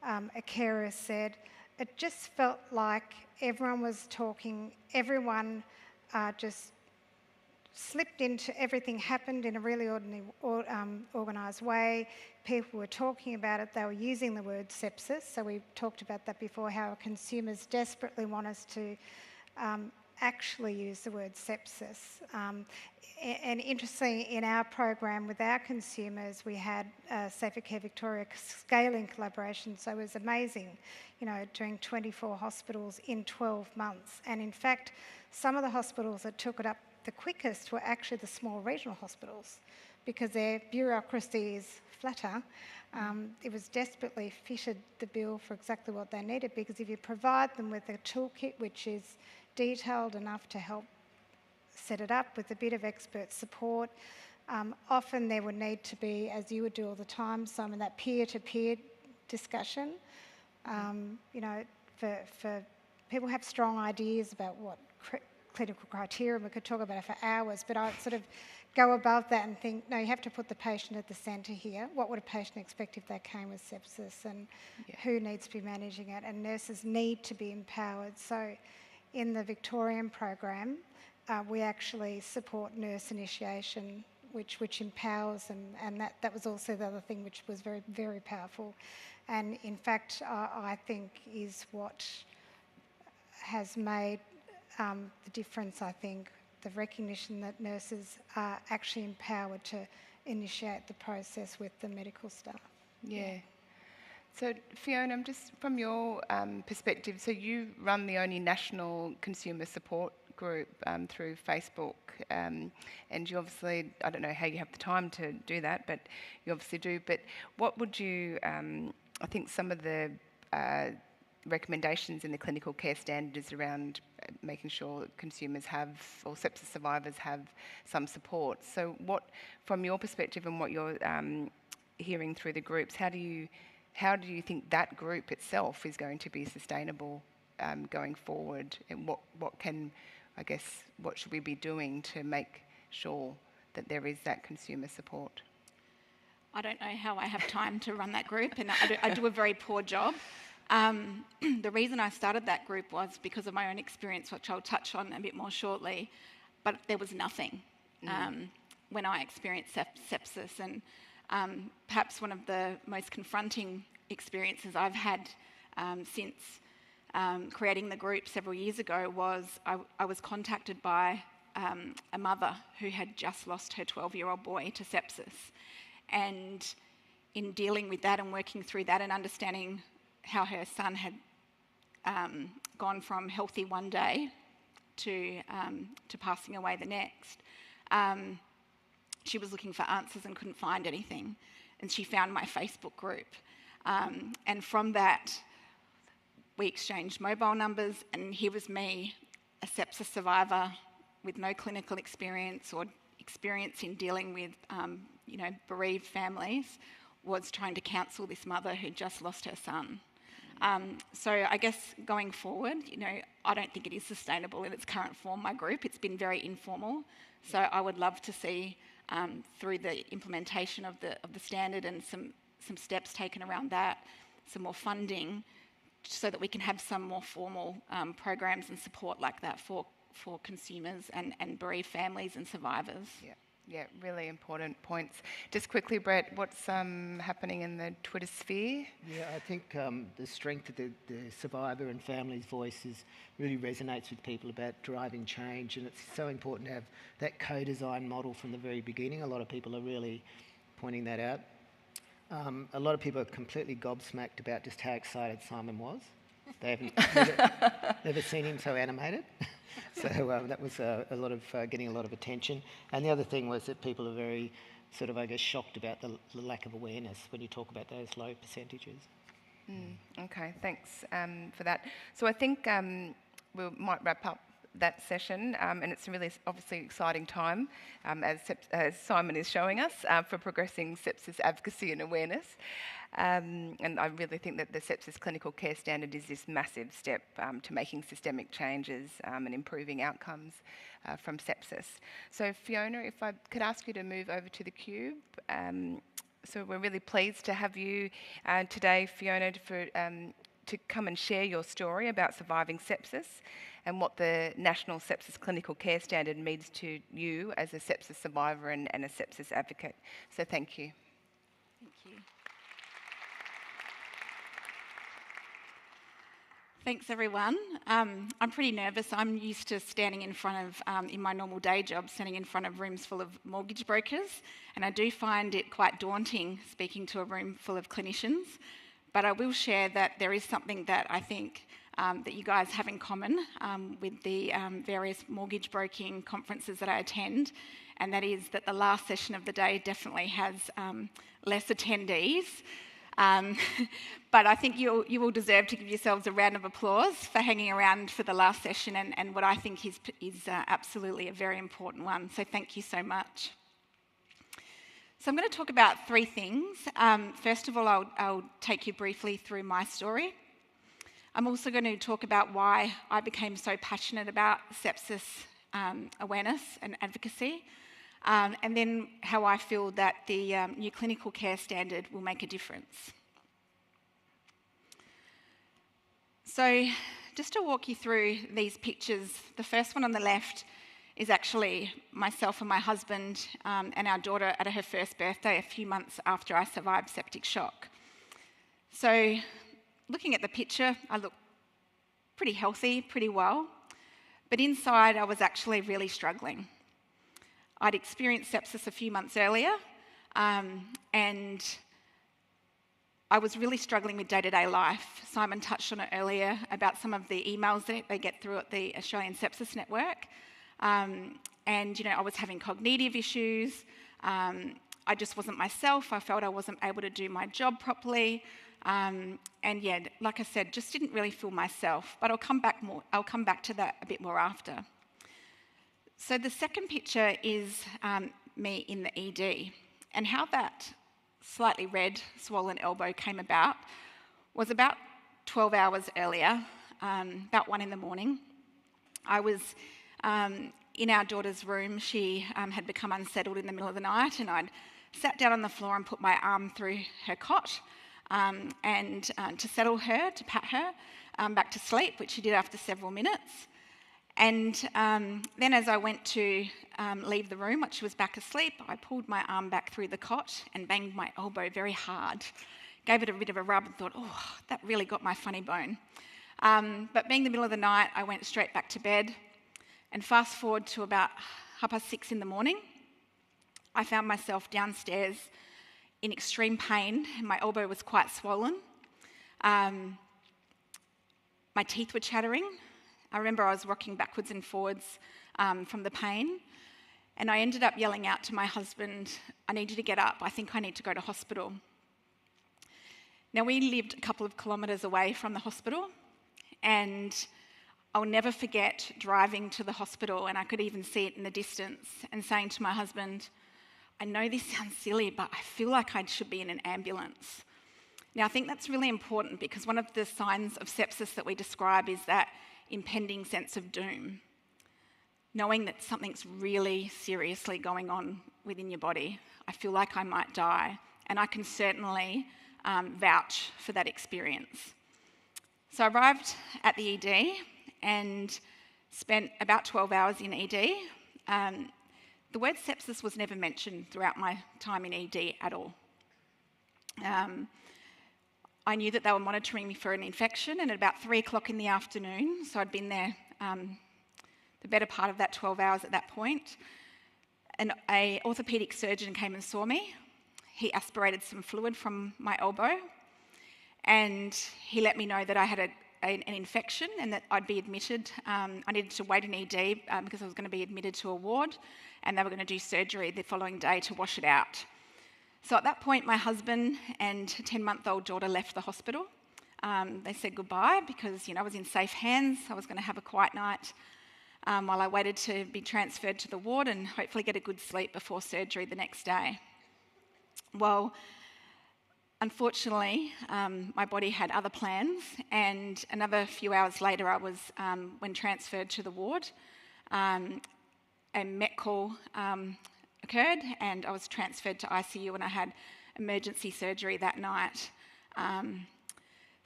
a carer said, it just felt like everyone was talking, everyone just slipped into everything, happened in a really organised way. People were talking about it, they were using the word sepsis, so we talked about that before, how consumers desperately want us to actually use the word sepsis. And interestingly, in our program with our consumers, we had Safer Care Victoria scaling collaboration, so it was amazing, you know, doing 24 hospitals in 12 months. And in fact, some of the hospitals that took it up the quickest were actually the small regional hospitals because their bureaucracy is flatter. It was desperately fitted the bill for exactly what they needed, because if you provide them with a toolkit which is detailed enough to help set it up with a bit of expert support, often there would need to be, as you would do all the time, some of that peer-to-peer discussion. You know, for people have strong ideas about what clinical criteria, and we could talk about it for hours, but I sort of go above that and think, no, you have to put the patient at the centre here. What would a patient expect if they came with sepsis, and who needs to be managing it? And nurses need to be empowered. So in the Victorian program, we actually support nurse initiation, which empowers, and that was also the other thing which was very, very powerful. And in fact, I think is what has made the difference, I think, the recognition that nurses are actually empowered to initiate the process with the medical staff. Yeah. So Fiona, just from your perspective, so you run the only national consumer support group through Facebook, and you obviously, I don't know how you have the time to do that, but you obviously do. But what would you, I think some of the recommendations in the clinical care standards around making sure consumers have, or sepsis survivors have, some support. So what, from your perspective and what you're hearing through the groups, how do you think that group itself is going to be sustainable going forward? And what can, I guess, what should we be doing to make sure that there is that consumer support? I don't know how I have time to run that group, and I do a very poor job. The reason I started that group was because of my own experience, which I'll touch on a bit more shortly, but there was nothing when I experienced sepsis. And perhaps one of the most confronting experiences I've had since creating the group several years ago was I was contacted by a mother who had just lost her 12-year-old boy to sepsis. And in dealing with that and working through that and understanding how her son had gone from healthy one day to passing away the next, she was looking for answers and couldn't find anything. And she found my Facebook group. And from that, we exchanged mobile numbers, and here was me, a sepsis survivor with no clinical experience or experience in dealing with bereaved families, was trying to counsel this mother who just lost her son. So I guess going forward, I don't think it is sustainable in its current form, my group. It's been very informal. So I would love to see through the implementation of the standard and some steps taken around that, some more funding, so that we can have some more formal programs and support like that for consumers and bereaved families and survivors. Yeah, really important points. Just quickly, Brett, what's happening in the Twitter sphere? Yeah, I think the strength of the survivor and family's voices really resonates with people about driving change, and it's so important to have that co-design model from the very beginning. A lot of people are really pointing that out. A lot of people are completely gobsmacked about just how excited Simon was. They haven't never seen him so animated. So that was a lot of getting a lot of attention. And the other thing was that people are very sort of, I guess, shocked about the lack of awareness when you talk about those low percentages. Okay, thanks for that. So I think we might wrap up that session, and it's a really obviously exciting time, as Simon is showing us, for progressing sepsis advocacy and awareness. And I really think that the sepsis clinical care standard is this massive step to making systemic changes and improving outcomes from sepsis. So Fiona, if I could ask you to move over to the cube. So we're really pleased to have you today, Fiona, to come and share your story about surviving sepsis and what the National Sepsis Clinical Care Standard means to you as a sepsis survivor and a sepsis advocate. So thank you. Thank you. Thanks, everyone. I'm pretty nervous. I'm used to standing in front of, in my normal day job, standing in front of rooms full of mortgage brokers, and I do find it quite daunting speaking to a room full of clinicians. But I will share that there is something that I think that you guys have in common with the various mortgage broking conferences that I attend, and that is that the last session of the day definitely has less attendees. But I think you all deserve to give yourselves a round of applause for hanging around for the last session and what I think is absolutely a very important one. So thank you so much. So I'm going to talk about three things. First of all, I'll take you briefly through my story. I'm also going to talk about why I became so passionate about sepsis awareness and advocacy. And then how I feel that the new clinical care standard will make a difference. So just to walk you through these pictures, the first one on the left is actually myself and my husband and our daughter at her first birthday a few months after I survived septic shock. So looking at the picture, I look pretty healthy, pretty well, but inside I was actually really struggling. I'd experienced sepsis a few months earlier, and I was really struggling with day-to-day life. Simon touched on it earlier about some of the emails that they get through at the Australian Sepsis Network. And, I was having cognitive issues. I just wasn't myself. I felt I wasn't able to do my job properly. And yeah, like I said, just didn't really feel myself. But I'll come back to that a bit more after. So the second picture is me in the ED, and how that slightly red, swollen elbow came about was about 12 hours earlier, about 1 in the morning. I was in our daughter's room. She had become unsettled in the middle of the night, and I'd sat down on the floor and put my arm through her cot and to settle her, to pat her back to sleep, which she did after several minutes. And then as I went to leave the room, once she was back asleep, I pulled my arm back through the cot and banged my elbow very hard. Gave it a bit of a rub and thought, oh, that really got my funny bone. But being the middle of the night, I went straight back to bed. And fast forward to about 6:30 in the morning, I found myself downstairs in extreme pain. My elbow was quite swollen. My teeth were chattering. I remember I was rocking backwards and forwards from the pain, and I ended up yelling out to my husband, I need you to get up, I think I need to go to hospital. Now, we lived a couple of kilometres away from the hospital, and I'll never forget driving to the hospital, and I could even see it in the distance, and saying to my husband, I know this sounds silly, but I feel like I should be in an ambulance. Now, I think that's really important because one of the signs of sepsis that we describe is that impending sense of doom, knowing that something's really seriously going on within your body. I feel like I might die, and I can certainly vouch for that experience. So I arrived at the ED and spent about 12 hours in ED. The word sepsis was never mentioned throughout my time in ED at all. I knew that they were monitoring me for an infection, and at about 3 o'clock in the afternoon, so I'd been there the better part of that 12 hours at that point, and an orthopaedic surgeon came and saw me. He aspirated some fluid from my elbow, and he let me know that I had an infection and that I'd be admitted. I needed to wait in ED because I was going to be admitted to a ward, and they were going to do surgery the following day to wash it out. So at that point, my husband and 10-month-old daughter left the hospital. They said goodbye because, I was in safe hands. I was going to have a quiet night. while I waited to be transferred to the ward and hopefully get a good sleep before surgery the next day. Well, unfortunately, my body had other plans, and another few hours later I was, when transferred to the ward, a Met call occurred and I was transferred to ICU and I had emergency surgery that night.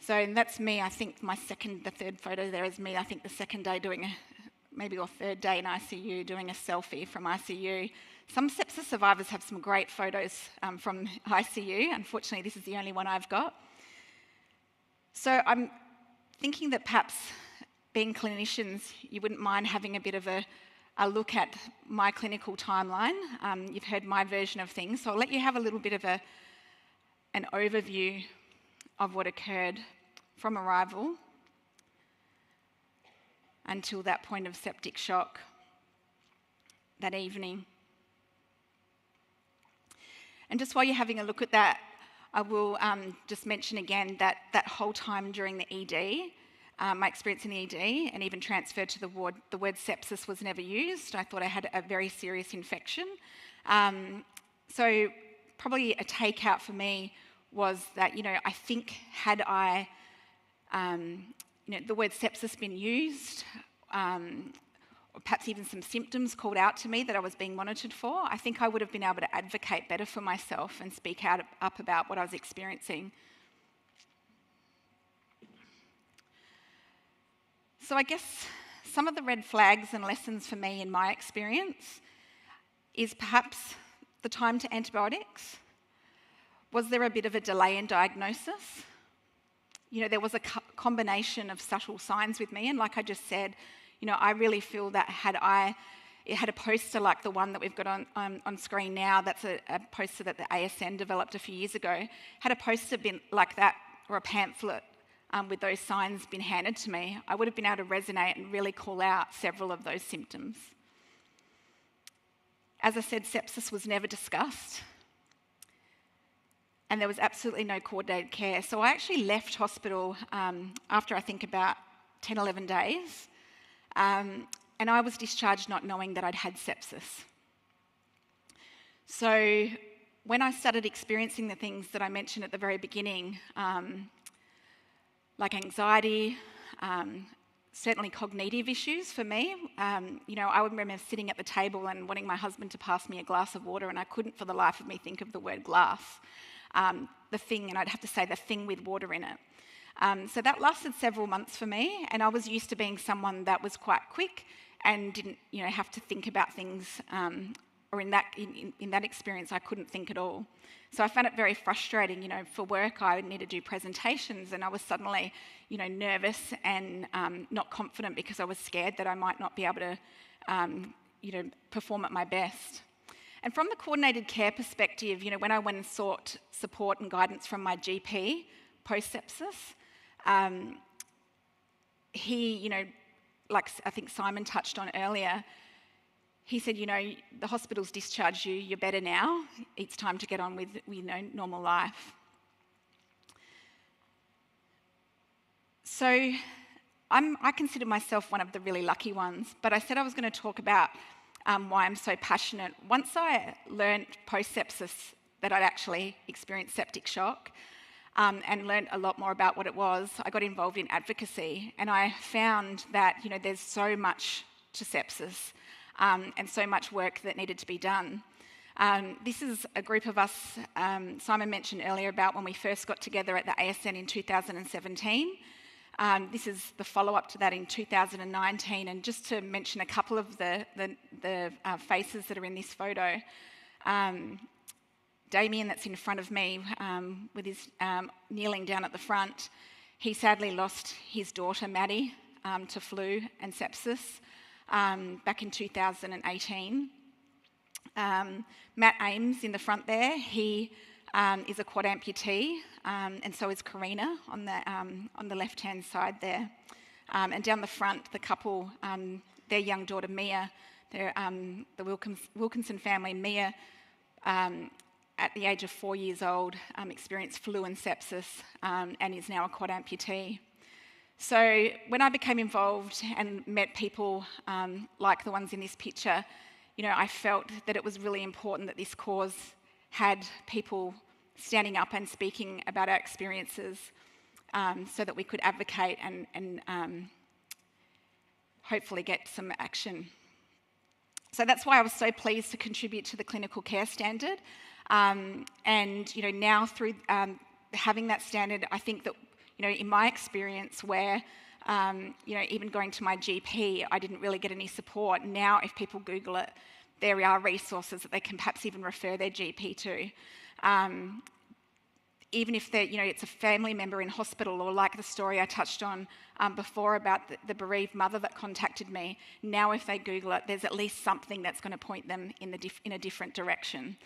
So that's me, I think the third photo there is me, I think the second day doing or third day in ICU doing a selfie from ICU. Some sepsis survivors have some great photos from ICU. Unfortunately, this is the only one I've got. So I'm thinking that perhaps being clinicians, you wouldn't mind having a bit of a look at my clinical timeline. You've heard my version of things, so I'll let you have a little bit of an overview of what occurred from arrival until that point of septic shock that evening. And just while you're having a look at that, I will just mention again that whole time during the ED, my experience in the ED and even transferred to the ward, the word sepsis was never used. I thought I had a very serious infection. So probably a takeout for me was that, I think had I, the word sepsis been used, or perhaps even some symptoms called out to me that I was being monitored for, I think I would have been able to advocate better for myself and speak up about what I was experiencing. So I guess some of the red flags and lessons for me in my experience is perhaps the time to antibiotics. Was there a bit of a delay in diagnosis? There was a combination of subtle signs with me, and like I just said, I really feel that it had a poster like the one that we've got on screen now, that's a poster that the ASN developed a few years ago, had a poster been like that, or a pamphlet with those signs been handed to me, I would have been able to resonate and really call out several of those symptoms. As I said, sepsis was never discussed, and there was absolutely no coordinated care. So I actually left hospital after I think about 10, 11 days, and I was discharged not knowing that I'd had sepsis. So when I started experiencing the things that I mentioned at the very beginning, like anxiety, certainly cognitive issues for me. I would remember sitting at the table and wanting my husband to pass me a glass of water, and I couldn't for the life of me think of the word glass. And I'd have to say the thing with water in it. So that lasted several months for me, and I was used to being someone that was quite quick and didn't, have to think about things, or in that experience, I couldn't think at all. So I found it very frustrating. For work, I would need to do presentations, and I was suddenly, nervous and not confident because I was scared that I might not be able to, perform at my best. And from the coordinated care perspective, when I went and sought support and guidance from my GP post-sepsis, he, like I think Simon touched on earlier, he said, the hospital's discharged you, you're better now, it's time to get on with, normal life. So I consider myself one of the really lucky ones, but I said I was going to talk about why I'm so passionate. Once I learned post-sepsis that I'd actually experienced septic shock, and learned a lot more about what it was, I got involved in advocacy, and I found that, there's so much to sepsis, and so much work that needed to be done. This is a group of us, Simon mentioned earlier about when we first got together at the ASN in 2017. This is the follow-up to that in 2019, and just to mention a couple of the faces that are in this photo. Damien, that's in front of me, with his kneeling down at the front, he sadly lost his daughter Maddie to flu and sepsis back in 2018. Matt Ames in the front there, he is a quad amputee, and so is Karina on the left-hand side there. And down the front, the couple, their young daughter Mia, the Wilkinson family, Mia, at the age of 4 years old, experienced flu and sepsis, and is now a quad amputee. So when I became involved and met people like the ones in this picture, I felt that it was really important that this cause had people standing up and speaking about our experiences so that we could advocate and hopefully get some action. So that's why I was so pleased to contribute to the clinical care standard. And now through having that standard, I think that in my experience where even going to my GP, I didn't really get any support. Now, if people Google it, there are resources that they can perhaps even refer their GP to. Even if it's a family member in hospital, or like the story I touched on before about the bereaved mother that contacted me, now if they Google it, there's at least something that's going to point them in a different direction.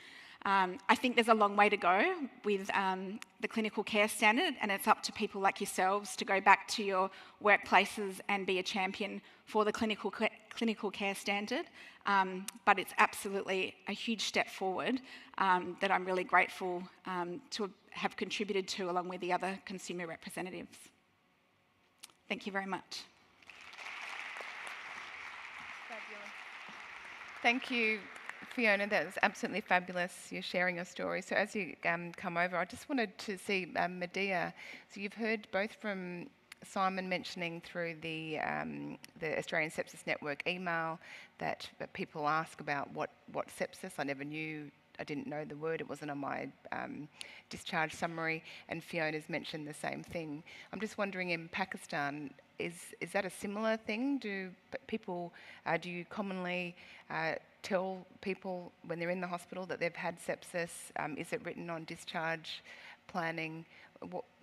I think there's a long way to go with the clinical care standard, and it's up to people like yourselves to go back to your workplaces and be a champion for the clinical care standard. But it's absolutely a huge step forward that I'm really grateful to have contributed to, along with the other consumer representatives. Thank you very much. Fabulous. Thank you, Fiona. That was absolutely fabulous. You're sharing your story. So as you come over, I just wanted to see Medea. So you've heard both from Simon mentioning through the Australian Sepsis Network email that people ask about what sepsis. I didn't know the word. It wasn't on my discharge summary. And Fiona's mentioned the same thing. I'm just wondering, in Pakistan, is that a similar thing? Do you commonly tell people when they're in the hospital that they've had sepsis? Is it written on discharge planning?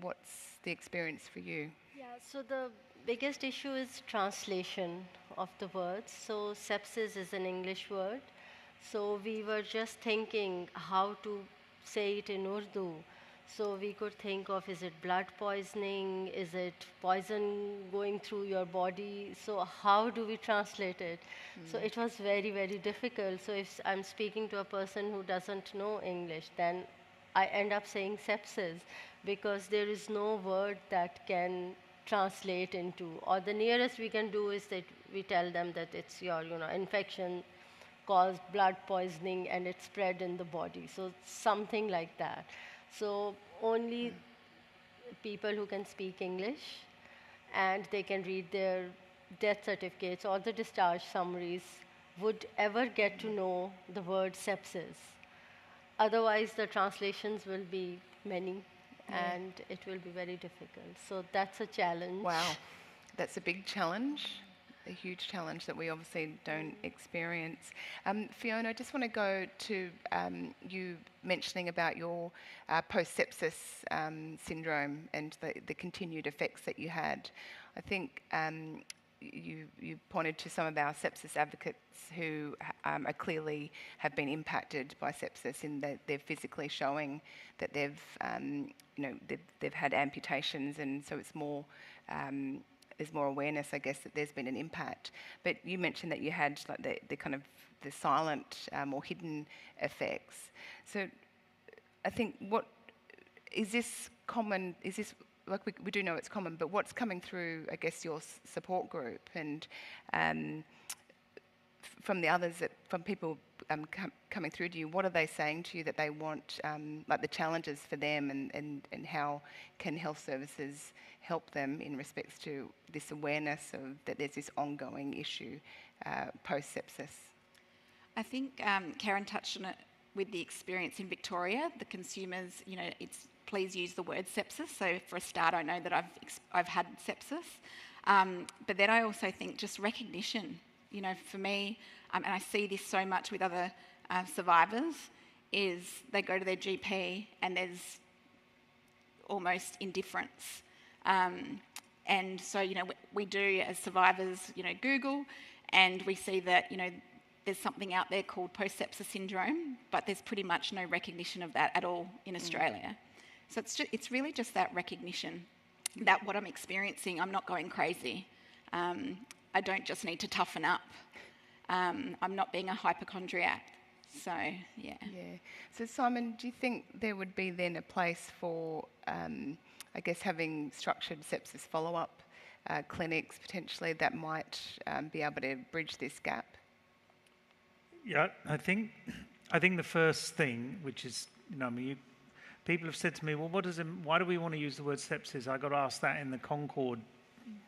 What's the experience for you? Yeah, so the biggest issue is translation of the words. So sepsis is an English word. So we were just thinking how to say it in Urdu. So we could think of, is it blood poisoning? Is it poison going through your body? So how do we translate it? So it was very, very difficult. So if I'm speaking to a person who doesn't know English, then I end up saying sepsis because there is no word that can translate into, or the nearest we can do is that we tell them that it's your, infection caused blood poisoning and it spread in the body. So something like that. So only people who can speak English and they can read their death certificates or the discharge summaries would ever get to know the word sepsis. Otherwise, the translations will be many and it will be very difficult. So that's a challenge. Wow, that's a big challenge. A huge challenge that we obviously don't experience. Fiona, I just want to go to you mentioning about your post-sepsis syndrome and the continued effects that you had. I think you pointed to some of our sepsis advocates who are clearly have been impacted by sepsis in that they're physically showing that they've had amputations, and so it's more. There's more awareness, I guess, that there's been an impact. But you mentioned that you had like the kind of the silent or hidden effects. So I think is this common? Is this like we do know it's common, but what's coming through, I guess, your support group and from the others, from people coming through to you, what are they saying to you that they want, like the challenges for them, and how can health services help them in respects to this awareness of that there's this ongoing issue post-sepsis? I think Karen touched on it with the experience in Victoria. The consumers, it's please use the word sepsis. So for a start, I know that I've had sepsis. But then I also think just recognition. For me, and I see this so much with other survivors, is they go to their GP and there's almost indifference. And so, we do as survivors, Google, and we see that, there's something out there called post-sepsis syndrome, but there's pretty much no recognition of that at all in Australia. So it's really just that recognition that what I'm experiencing, I'm not going crazy. I don't just need to toughen up. I'm not being a hypochondriac. So, yeah. So, Simon, do you think there would be then a place for, I guess, having structured sepsis follow-up clinics potentially that might be able to bridge this gap? Yeah, I think the first thing, which is, people have said to me, well, why do we want to use the word sepsis? I got asked that in the Concord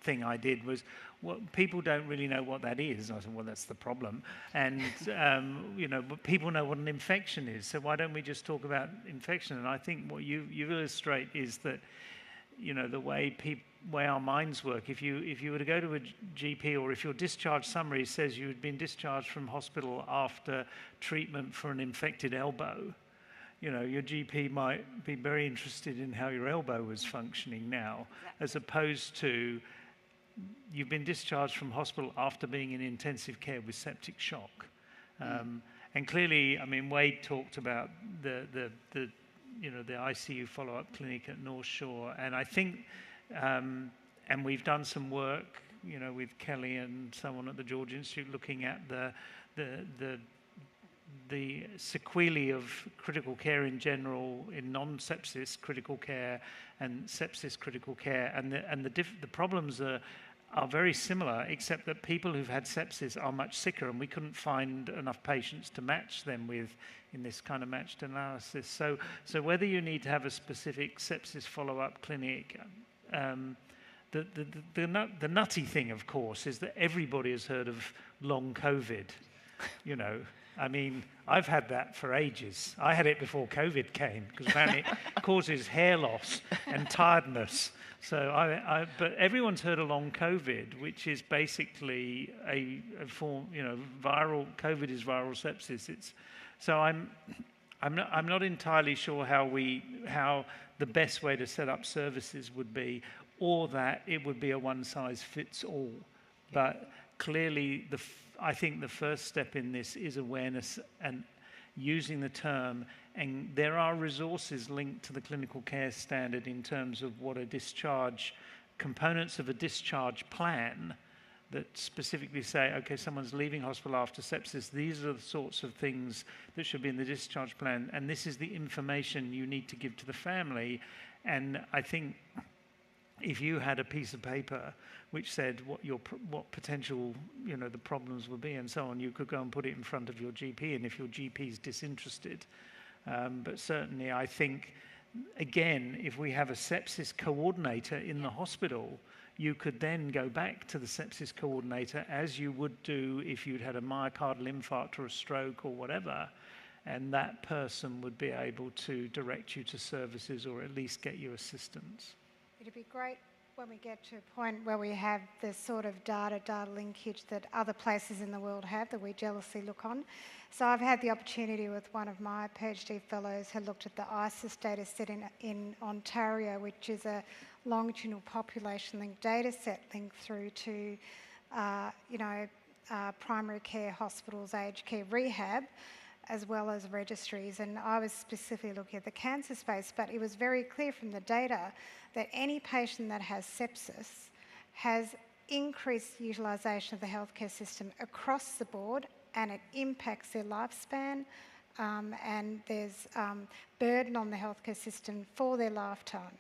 thing I did, was, well, people don't really know what that is. I said, well, that's the problem. And, but people know what an infection is, so why don't we just talk about infection? And I think what you illustrate is that, the way our minds work. If you were to go to a GP, or if your discharge summary says you had been discharged from hospital after treatment for an infected elbow, your GP might be very interested in how your elbow was functioning now, as opposed to you've been discharged from hospital after being in intensive care with septic shock. And clearly, Wade talked about the ICU follow-up clinic at North Shore, and I think, and we've done some work, with Kelly and someone at the George Institute looking at the sequelae of critical care in general, in non-sepsis critical care and sepsis critical care, and the problems are very similar, except that people who've had sepsis are much sicker, and we couldn't find enough patients to match them with in this kind of matched analysis. So whether you need to have a specific sepsis follow-up clinic, the nutty thing, of course, is that everybody has heard of long COVID. I've had that for ages. I had it before COVID came, because apparently it causes hair loss and tiredness. But everyone's heard of long COVID, which is basically a form, viral. COVID is viral sepsis. I'm not entirely sure how the best way to set up services would be, or that it would be a one-size-fits-all. But clearly, I think the first step in this is awareness and using the term, and there are resources linked to the clinical care standard in terms of what components of a discharge plan that specifically say, okay, someone's leaving hospital after sepsis, these are the sorts of things that should be in the discharge plan, and this is the information you need to give to the family. And I think if you had a piece of paper which said what potential, the problems would be and so on, you could go and put it in front of your GP, and if your GP is disinterested. But certainly I think, again, if we have a sepsis coordinator in the hospital, you could then go back to the sepsis coordinator, as you would do if you'd had a myocardial infarct or a stroke or whatever, and that person would be able to direct you to services or at least get you assistance. It'd be great when we get to a point where we have the sort of data linkage that other places in the world have, that we jealously look on. So I've had the opportunity with one of my PhD fellows who looked at the ISIS data set in Ontario, which is a longitudinal population linked data set linked through to primary care hospitals, aged care rehab, as well as registries. And I was specifically looking at the cancer space, but it was very clear from the data that any patient that has sepsis has increased utilisation of the healthcare system across the board, and it impacts their lifespan, and there's burden on the healthcare system for their lifetime.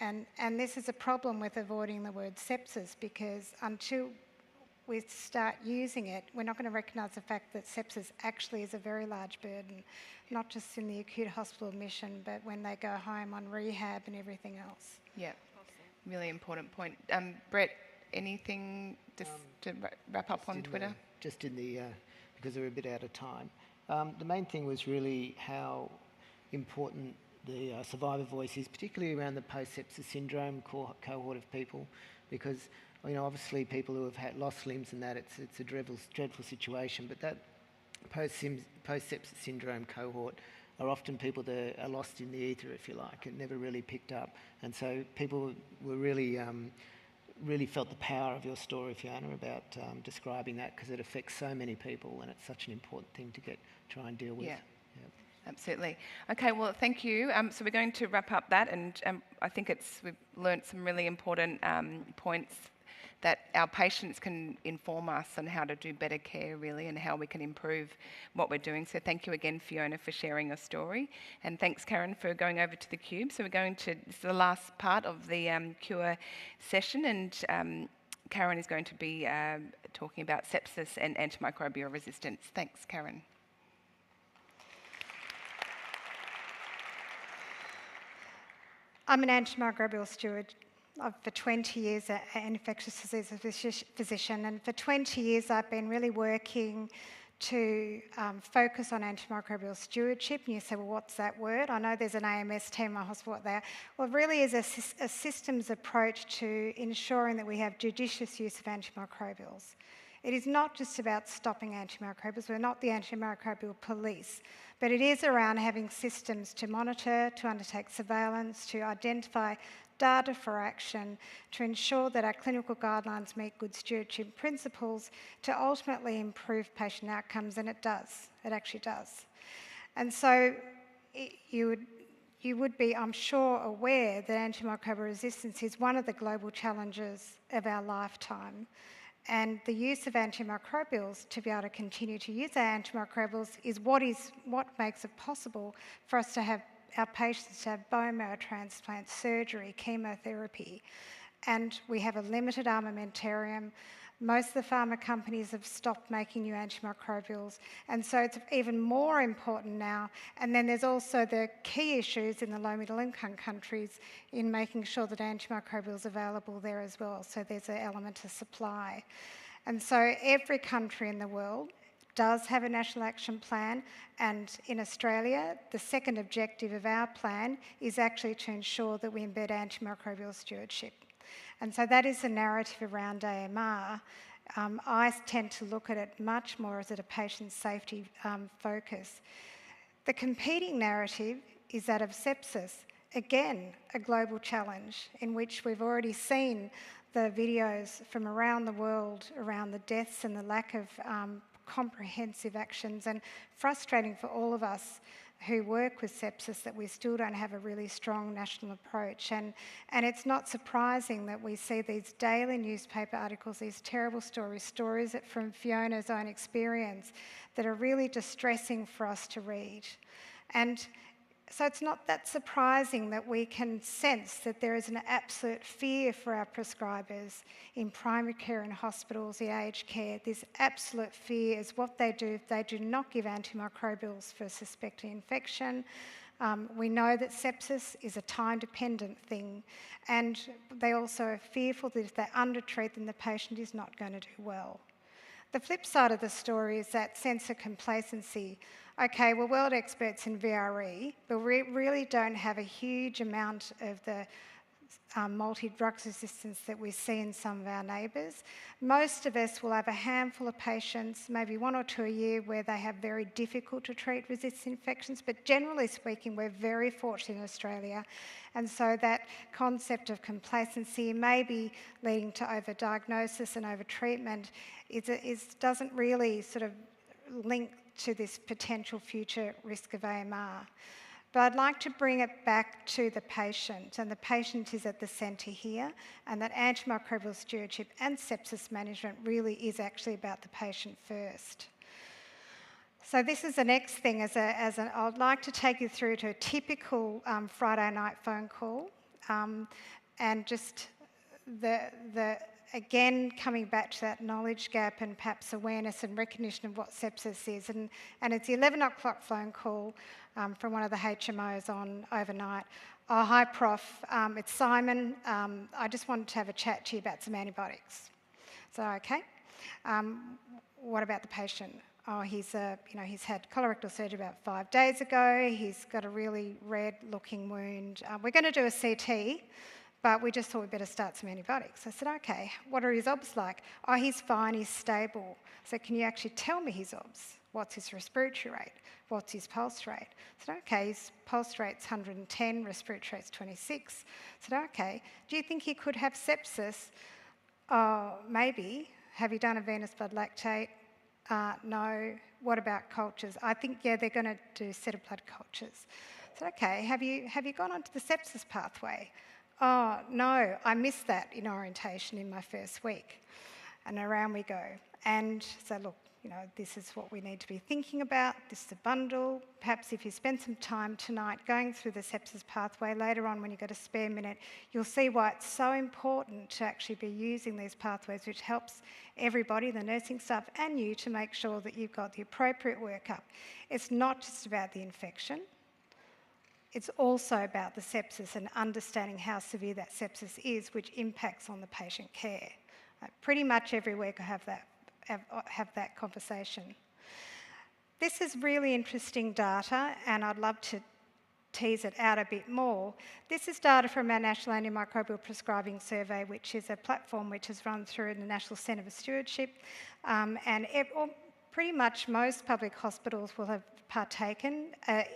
And this is a problem with avoiding the word sepsis, because until we start using it, we're not going to recognise the fact that sepsis actually is a very large burden, not just in the acute hospital admission, but when they go home on rehab and everything else. Yeah, really important point. Brett, anything just to wrap up on Twitter? Because we're a bit out of time. The main thing was really how important the survivor voice is, particularly around the post-sepsis syndrome cohort of people, because obviously people who have lost limbs and that, it's a dreadful situation, but that post-sepsis syndrome cohort are often people that are lost in the ether, if you like, and never really picked up. And so people were really felt the power of your story, Fiona, about describing that, because it affects so many people, and it's such an important thing to try and deal with. Yeah. Absolutely. Okay, well, thank you. So we're going to wrap up that, and I think we've learnt some really important points that our patients can inform us on how to do better care, really, and how we can improve what we're doing. So thank you again, Fiona, for sharing your story. And thanks, Karen, for going over to the Cube. So we're going to, this is the last part of the cure session, and Karen is going to be talking about sepsis and antimicrobial resistance. Thanks, Karen. I'm an antimicrobial steward for 20 years, an infectious disease physician, and for 20 years I've been really working to focus on antimicrobial stewardship. And you say, well, what's that word? I know there's an AMS team in my hospital, what they are. Well, it really is a systems approach to ensuring that we have judicious use of antimicrobials. It is not just about stopping antimicrobials. We're not the antimicrobial police, but it is around having systems to monitor, to undertake surveillance, to identify data for action, to ensure that our clinical guidelines meet good stewardship principles, to ultimately improve patient outcomes, and it does. It actually does. And so you would be, I'm sure, aware that antimicrobial resistance is one of the global challenges of our lifetime. And the use of antimicrobials, to be able to continue to use our antimicrobials, is what makes it possible for us to have our patients to have bone marrow transplant, surgery, chemotherapy. And we have a limited armamentarium. Most of the pharma companies have stopped making new antimicrobials, and so it's even more important now. And then there's also the key issues in the low middle income countries in making sure that antimicrobials are available there as well. So there's an element of supply. And so every country in the world does have a national action plan, and in Australia, the second objective of our plan is actually to ensure that we embed antimicrobial stewardship. And so that is the narrative around AMR. I tend to look at it much more as a patient safety focus. The competing narrative is that of sepsis, again, a global challenge in which we've already seen the videos from around the world around the deaths and the lack of comprehensive actions, and frustrating for all of us who work with sepsis that we still don't have a really strong national approach. And it's not surprising that we see these daily newspaper articles, these terrible stories from Fiona's own experience that are really distressing for us to read. And so it's not that surprising that we can sense that there is an absolute fear for our prescribers in primary care and hospitals, in aged care. This absolute fear is what they do if they do not give antimicrobials for suspected infection. We know that sepsis is a time-dependent thing, and they also are fearful that if they undertreat, then the patient is not going to do well. The flip side of the story is that sense of complacency. Okay, we're world experts in VRE, but we really don't have a huge amount of the multi-drug resistance that we see in some of our neighbours. Most of us will have a handful of patients, maybe 1 or 2 a year, where they have very difficult to treat resistant infections, but generally speaking, we're very fortunate in Australia. And so that concept of complacency, maybe leading to overdiagnosis and overtreatment, doesn't really sort of link to this potential future risk of AMR. But I'd like to bring it back to the patient, and the patient is at the centre here, and that antimicrobial stewardship and sepsis management really is actually about the patient first. So this is the next thing. I'd like to take you through to a typical Friday night phone call, and just again, coming back to that knowledge gap and perhaps awareness and recognition of what sepsis is. And it's the 11 o'clock phone call from one of the HMOs on overnight. Oh, hi, Prof. It's Simon. I just wanted to have a chat to you about some antibiotics. So, okay. What about the patient? Oh, he's had colorectal surgery about 5 days ago. He's got a really red-looking wound. We're going to do a CT, but we just thought we'd better start some antibiotics. I said, okay, what are his obs like? Oh, he's fine, he's stable. So can you actually tell me his obs? What's his respiratory rate? What's his pulse rate? I said, okay, his pulse rate's 110, respiratory rate's 26. I said, okay, do you think he could have sepsis? Oh, maybe. Have you done a venous blood lactate? No. What about cultures? I think, yeah, they're going to do a set of blood cultures. I said, okay, have you gone onto the sepsis pathway? oh, no, I missed that in orientation in my first week. And around we go. And so, look, you know, this is what we need to be thinking about. This is a bundle. Perhaps if you spend some time tonight going through the sepsis pathway, later on when you've got a spare minute, you'll see why it's so important to actually be using these pathways, which helps everybody, the nursing staff and you, to make sure that you've got the appropriate workup. It's not just about the infection. It's also about the sepsis and understanding how severe that sepsis is, which impacts on the patient care. Pretty much every week I have that conversation. This is really interesting data, and I'd love to tease it out a bit more. This is data from our National Antimicrobial Prescribing Survey, which is a platform which is run through the National Centre for Stewardship, pretty much most public hospitals will have partaken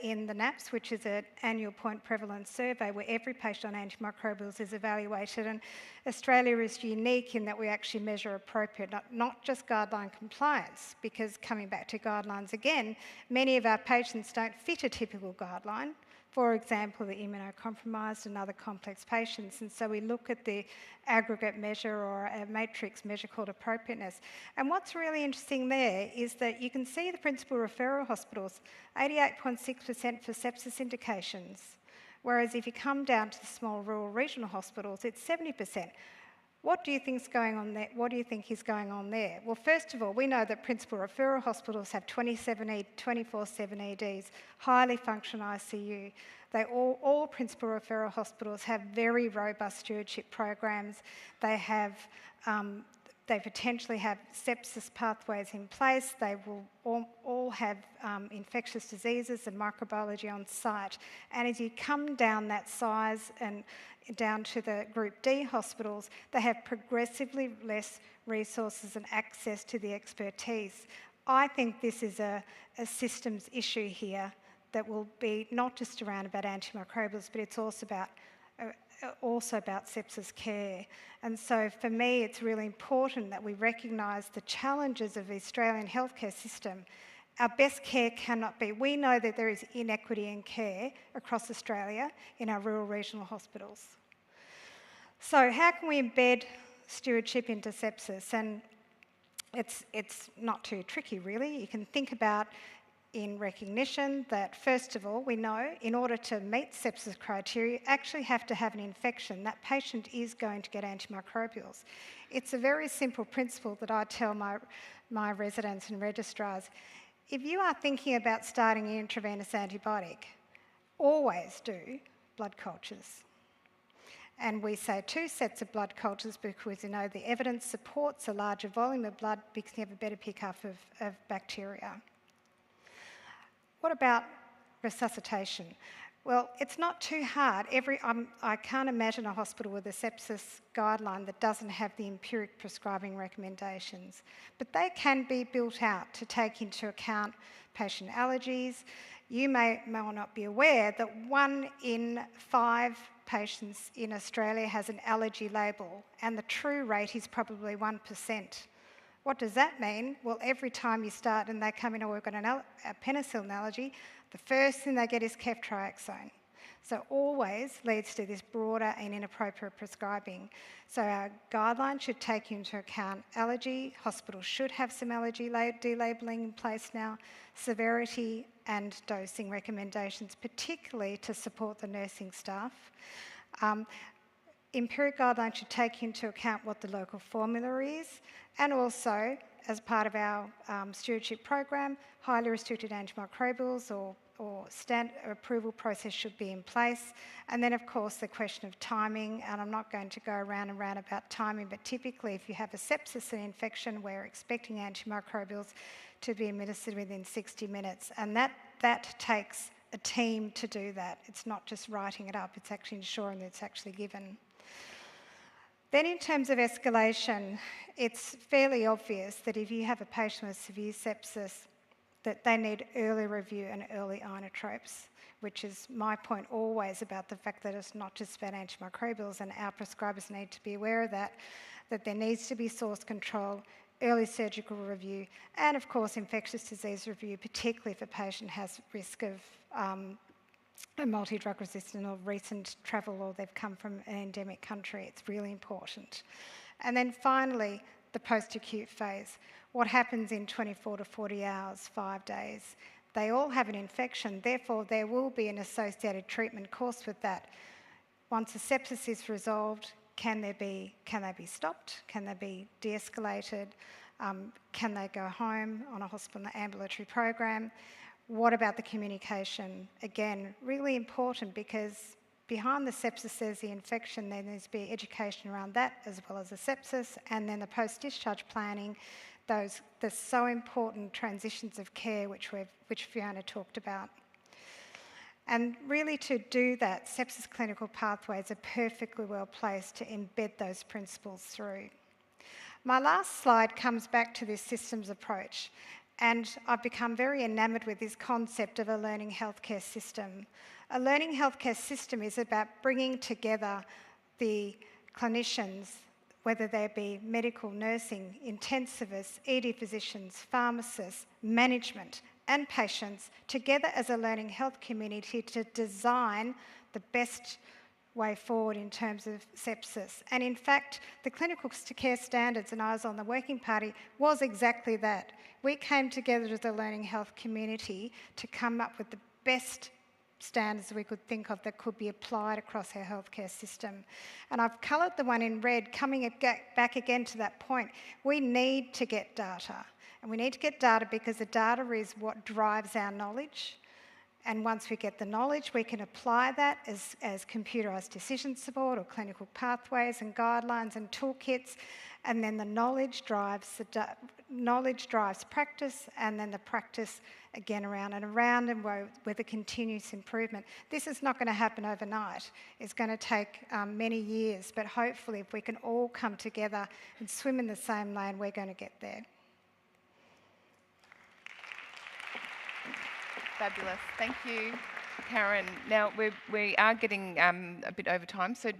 in the NAPS, which is an annual point prevalence survey where every patient on antimicrobials is evaluated. And Australia is unique in that we actually measure appropriate, not just guideline compliance, because coming back to guidelines again, many of our patients don't fit a typical guideline. For example, the immunocompromised and other complex patients. And so we look at the aggregate measure or a matrix measure called appropriateness. And what's really interesting there is that you can see the principal referral hospitals, 88.6% for sepsis indications, whereas if you come down to the small rural regional hospitals, it's 70%. What do you think is going on there? What do you think is going on there? Well, first of all, we know that principal referral hospitals have 24/7 EDs, highly functional ICU. All principal referral hospitals have very robust stewardship programs. They potentially have sepsis pathways in place. They will all have infectious diseases and microbiology on site. And as you come down that size and down to the Group D hospitals, they have progressively less resources and access to the expertise. I think this is a systems issue here that will be not just around about antimicrobials, but it's also about sepsis care. And so for me, it's really important that we recognise the challenges of the Australian healthcare system. Our best care cannot be. We know that there is inequity in care across Australia in our rural regional hospitals. So how can we embed stewardship into sepsis? And it's not too tricky, really. You can think about in recognition that, first of all, we know in order to meet sepsis criteria, you actually have to have an infection. That patient is going to get antimicrobials. It's a very simple principle that I tell my residents and registrars. If you are thinking about starting an intravenous antibiotic, always do blood cultures. And we say 2 sets of blood cultures because, you know, the evidence supports a larger volume of blood because you have a better pickup of bacteria. What about resuscitation? Well, it's not too hard. I can't imagine a hospital with a sepsis guideline that doesn't have the empiric prescribing recommendations. But they can be built out to take into account patient allergies. You may or not be aware that 1 in 5 patients in Australia has an allergy label, and the true rate is probably 1%. What does that mean? Well, every time you start and they come in, oh, we've got a penicillin allergy, the first thing they get is ceftriaxone. So always leads to this broader and inappropriate prescribing. So our guidelines should take into account allergy. Hospitals should have some allergy delabelling in place now, severity and dosing recommendations, particularly to support the nursing staff. Empiric guidelines should take into account what the local formula is, and also, as part of our stewardship program, highly restricted antimicrobials or standard approval process should be in place. And then, of course, the question of timing, and I'm not going to go around and round about timing, but typically if you have a sepsis and infection, we're expecting antimicrobials to be administered within 60 minutes. And that takes a team to do that. It's not just writing it up, it's actually ensuring that it's actually given. Then in terms of escalation, it's fairly obvious that if you have a patient with severe sepsis, that they need early review and early inotropes, which is my point always about the fact that it's not just about antimicrobials, and our prescribers need to be aware of that there needs to be source control, early surgical review, and of course infectious disease review, particularly if a patient has risk of are multi-drug resistant or recent travel, or they've come from an endemic country. It's really important. And then finally, the post-acute phase. What happens in 24 to 40 hours, 5 days? They all have an infection, therefore there will be an associated treatment course with that. Once the sepsis is resolved, can they be stopped? Can they be de-escalated? Can they go home on a hospital ambulatory program? What about the communication? Again, really important, because behind the sepsis there's the infection, then there's to be education around that as well as the sepsis, and then the post-discharge planning, the so important transitions of care which Fiona talked about. And really to do that, sepsis clinical pathways are perfectly well placed to embed those principles through. My last slide comes back to this systems approach, and I've become very enamoured with this concept of a learning healthcare system. A learning healthcare system is about bringing together the clinicians, whether they be medical, nursing, intensivists, ED physicians, pharmacists, management, and patients, together as a learning health community to design the best way forward in terms of sepsis. And in fact, the clinical care standards, and I was on the working party, was exactly that. We came together as a learning health community to come up with the best standards we could think of that could be applied across our healthcare system. And I've coloured the one in red, coming back again to that point. We need to get data. And we need to get data because the data is what drives our knowledge. And once we get the knowledge, we can apply that as computerised decision support or clinical pathways and guidelines and toolkits. And then the knowledge drives practice, and then the practice again around and with a continuous improvement. This is not going to happen overnight. It's going to take many years, but hopefully if we can all come together and swim in the same lane, we're going to get there. Fabulous. Thank you, Karen. Now, we are getting a bit over time, so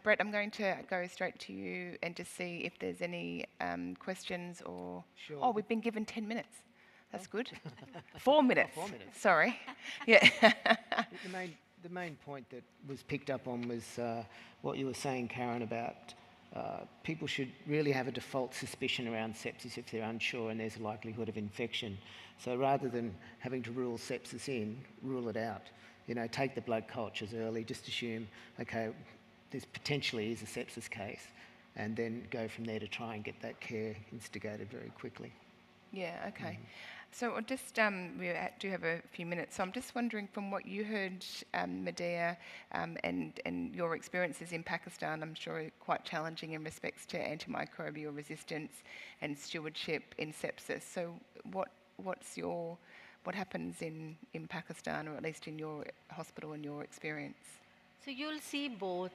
Brett, I'm going to go straight to you and just see if there's any questions or... Sure. Oh, we've been given 10 minutes. That's good. 4 minutes. 4 minutes. Sorry. Yeah. The main point that was picked up on was what you were saying, Karen, about people should really have a default suspicion around sepsis if they're unsure and there's a likelihood of infection. So rather than having to rule sepsis in, rule it out. You know, take the blood cultures early, just assume, okay, this potentially is a sepsis case, and then go from there to try and get that care instigated very quickly. Yeah, okay. So just, we do have a few minutes, so I'm just wondering, from what you heard, Medea, and your experiences in Pakistan, I'm sure are quite challenging in respects to antimicrobial resistance and stewardship in sepsis. So what happens in Pakistan, or at least in your hospital and your experience? So you'll see both.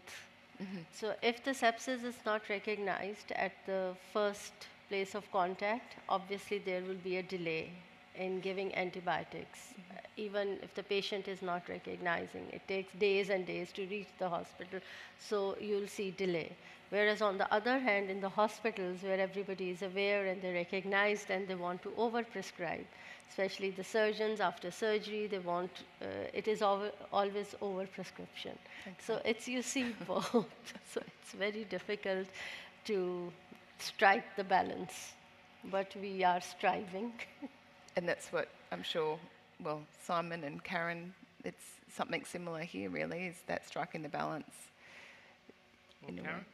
So if the sepsis is not recognized at the first place of contact, obviously there will be a delay in giving antibiotics. Even if the patient is not recognizing, it takes days and days to reach the hospital, so you'll see delay. Whereas on the other hand, in the hospitals where everybody is aware and they're recognized and they want to overprescribe, especially the surgeons after surgery, they want, it is always overprescription. So you see both. So it's very difficult to strike the balance, but we are striving. And that's what I'm sure, well, Simon and Karen, it's something similar here really, is that striking the balance.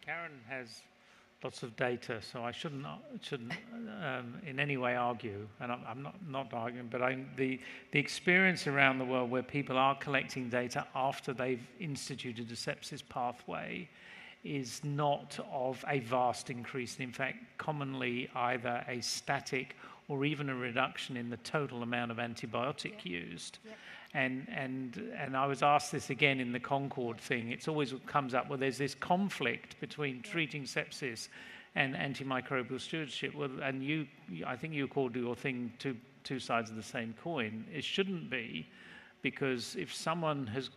Karen has lots of data, so I shouldn't in any way argue, and I'm not arguing, but the experience around the world where people are collecting data after they've instituted a sepsis pathway is not of a vast increase. In fact, commonly either a static or even a reduction in the total amount of antibiotic used. And I was asked this again in the Concord thing. It's always comes up, well, there's this conflict between treating sepsis and antimicrobial stewardship. Well, and I think you called your thing two sides of the same coin. It shouldn't be, because if someone's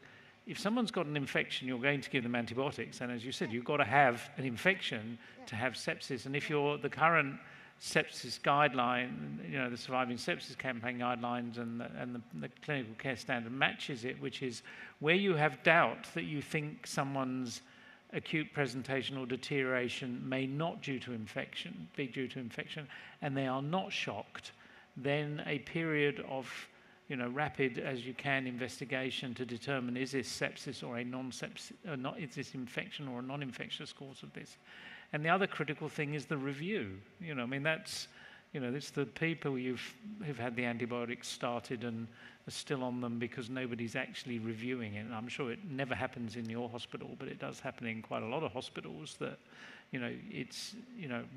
got an infection, you're going to give them antibiotics. And as you said, you've got to have an infection to have sepsis. And if the current sepsis guideline, the Surviving Sepsis Campaign guidelines and the clinical care standard matches it, which is where you have doubt that you think someone's acute presentation or deterioration may not be due to infection, and they are not shocked, then a period of rapid as you can investigation to determine is this sepsis or a non-sepsis, is this infection or a non-infectious cause of this. And the other critical thing is the review. That's, it's the people who've had the antibiotics started and are still on them because nobody's actually reviewing it. And I'm sure it never happens in your hospital, but it does happen in quite a lot of hospitals that, it's,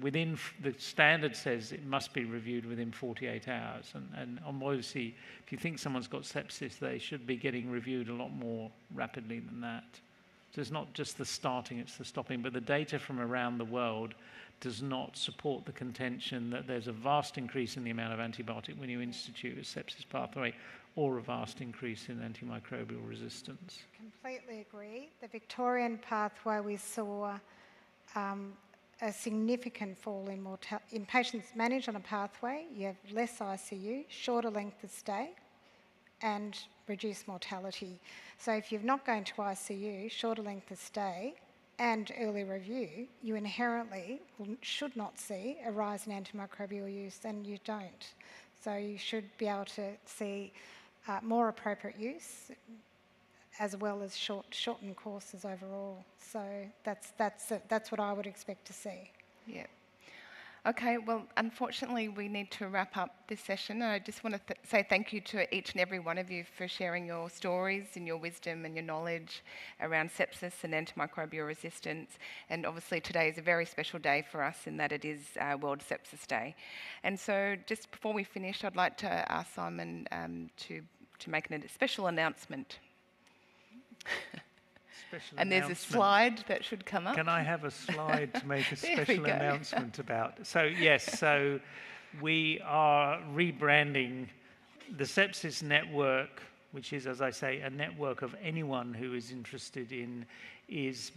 within, the standard says it must be reviewed within 48 hours. And obviously, if you think someone's got sepsis, they should be getting reviewed a lot more rapidly than that. So it's not just the starting, it's the stopping. But the data from around the world does not support the contention that there's a vast increase in the amount of antibiotic when you institute a sepsis pathway or a vast increase in antimicrobial resistance. Completely agree. The Victorian pathway, we saw a significant fall in patients managed on a pathway. You have less ICU, shorter length of stay, and reduced mortality. So if you're not going to ICU, shorter length of stay, and early review, you inherently should not see a rise in antimicrobial use, and you don't. So you should be able to see more appropriate use, as well as shortened courses overall. So that's what I would expect to see. Yeah. Okay, well, unfortunately, we need to wrap up this session. I just want to say thank you to each and every one of you for sharing your stories and your wisdom and your knowledge around sepsis and antimicrobial resistance. And obviously, today is a very special day for us in that it is World Sepsis Day. And so, just before we finish, I'd like to ask Simon to make a special announcement. And there's a slide that should come up. Can I have a slide to make a special announcement about? So yes, so we are rebranding the Sepsis Network, which is, as I say, a network of anyone who is interested is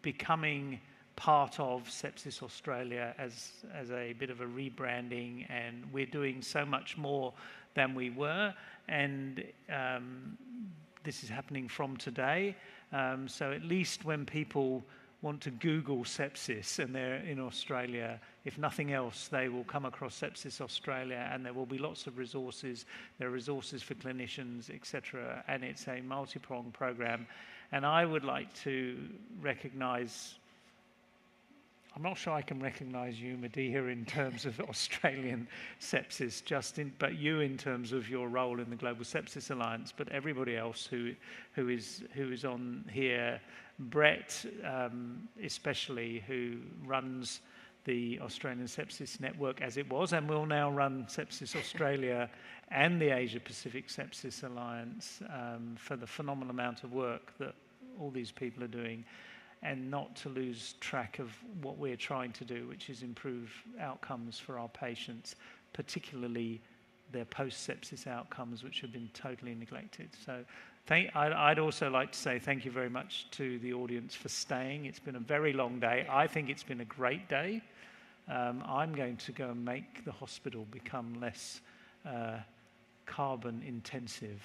becoming part of Sepsis Australia as a bit of a rebranding, and we're doing so much more than we were, and this is happening from today. So at least when people want to Google sepsis and they're in Australia, if nothing else, they will come across Sepsis Australia, and there will be lots of resources. There are resources for clinicians, etc. And it's a multi-pronged program. And I would like to recognise, I'm not sure I can recognise you, Medea, in terms of Australian sepsis, but you in terms of your role in the Global Sepsis Alliance, but everybody else who is on here, Brett especially, who runs the Australian Sepsis Network as it was, and will now run Sepsis Australia and the Asia Pacific Sepsis Alliance for the phenomenal amount of work that all these people are doing, and not to lose track of what we're trying to do, which is improve outcomes for our patients, particularly their post-sepsis outcomes, which have been totally neglected. So I'd also like to say thank you very much to the audience for staying. It's been a very long day. I think it's been a great day. I'm going to go and make the hospital become less carbon intensive.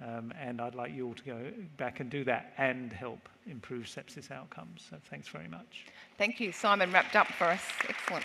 And I'd like you all to go back and do that and help improve sepsis outcomes. So thanks very much. Thank you. Simon wrapped up for us. Excellent.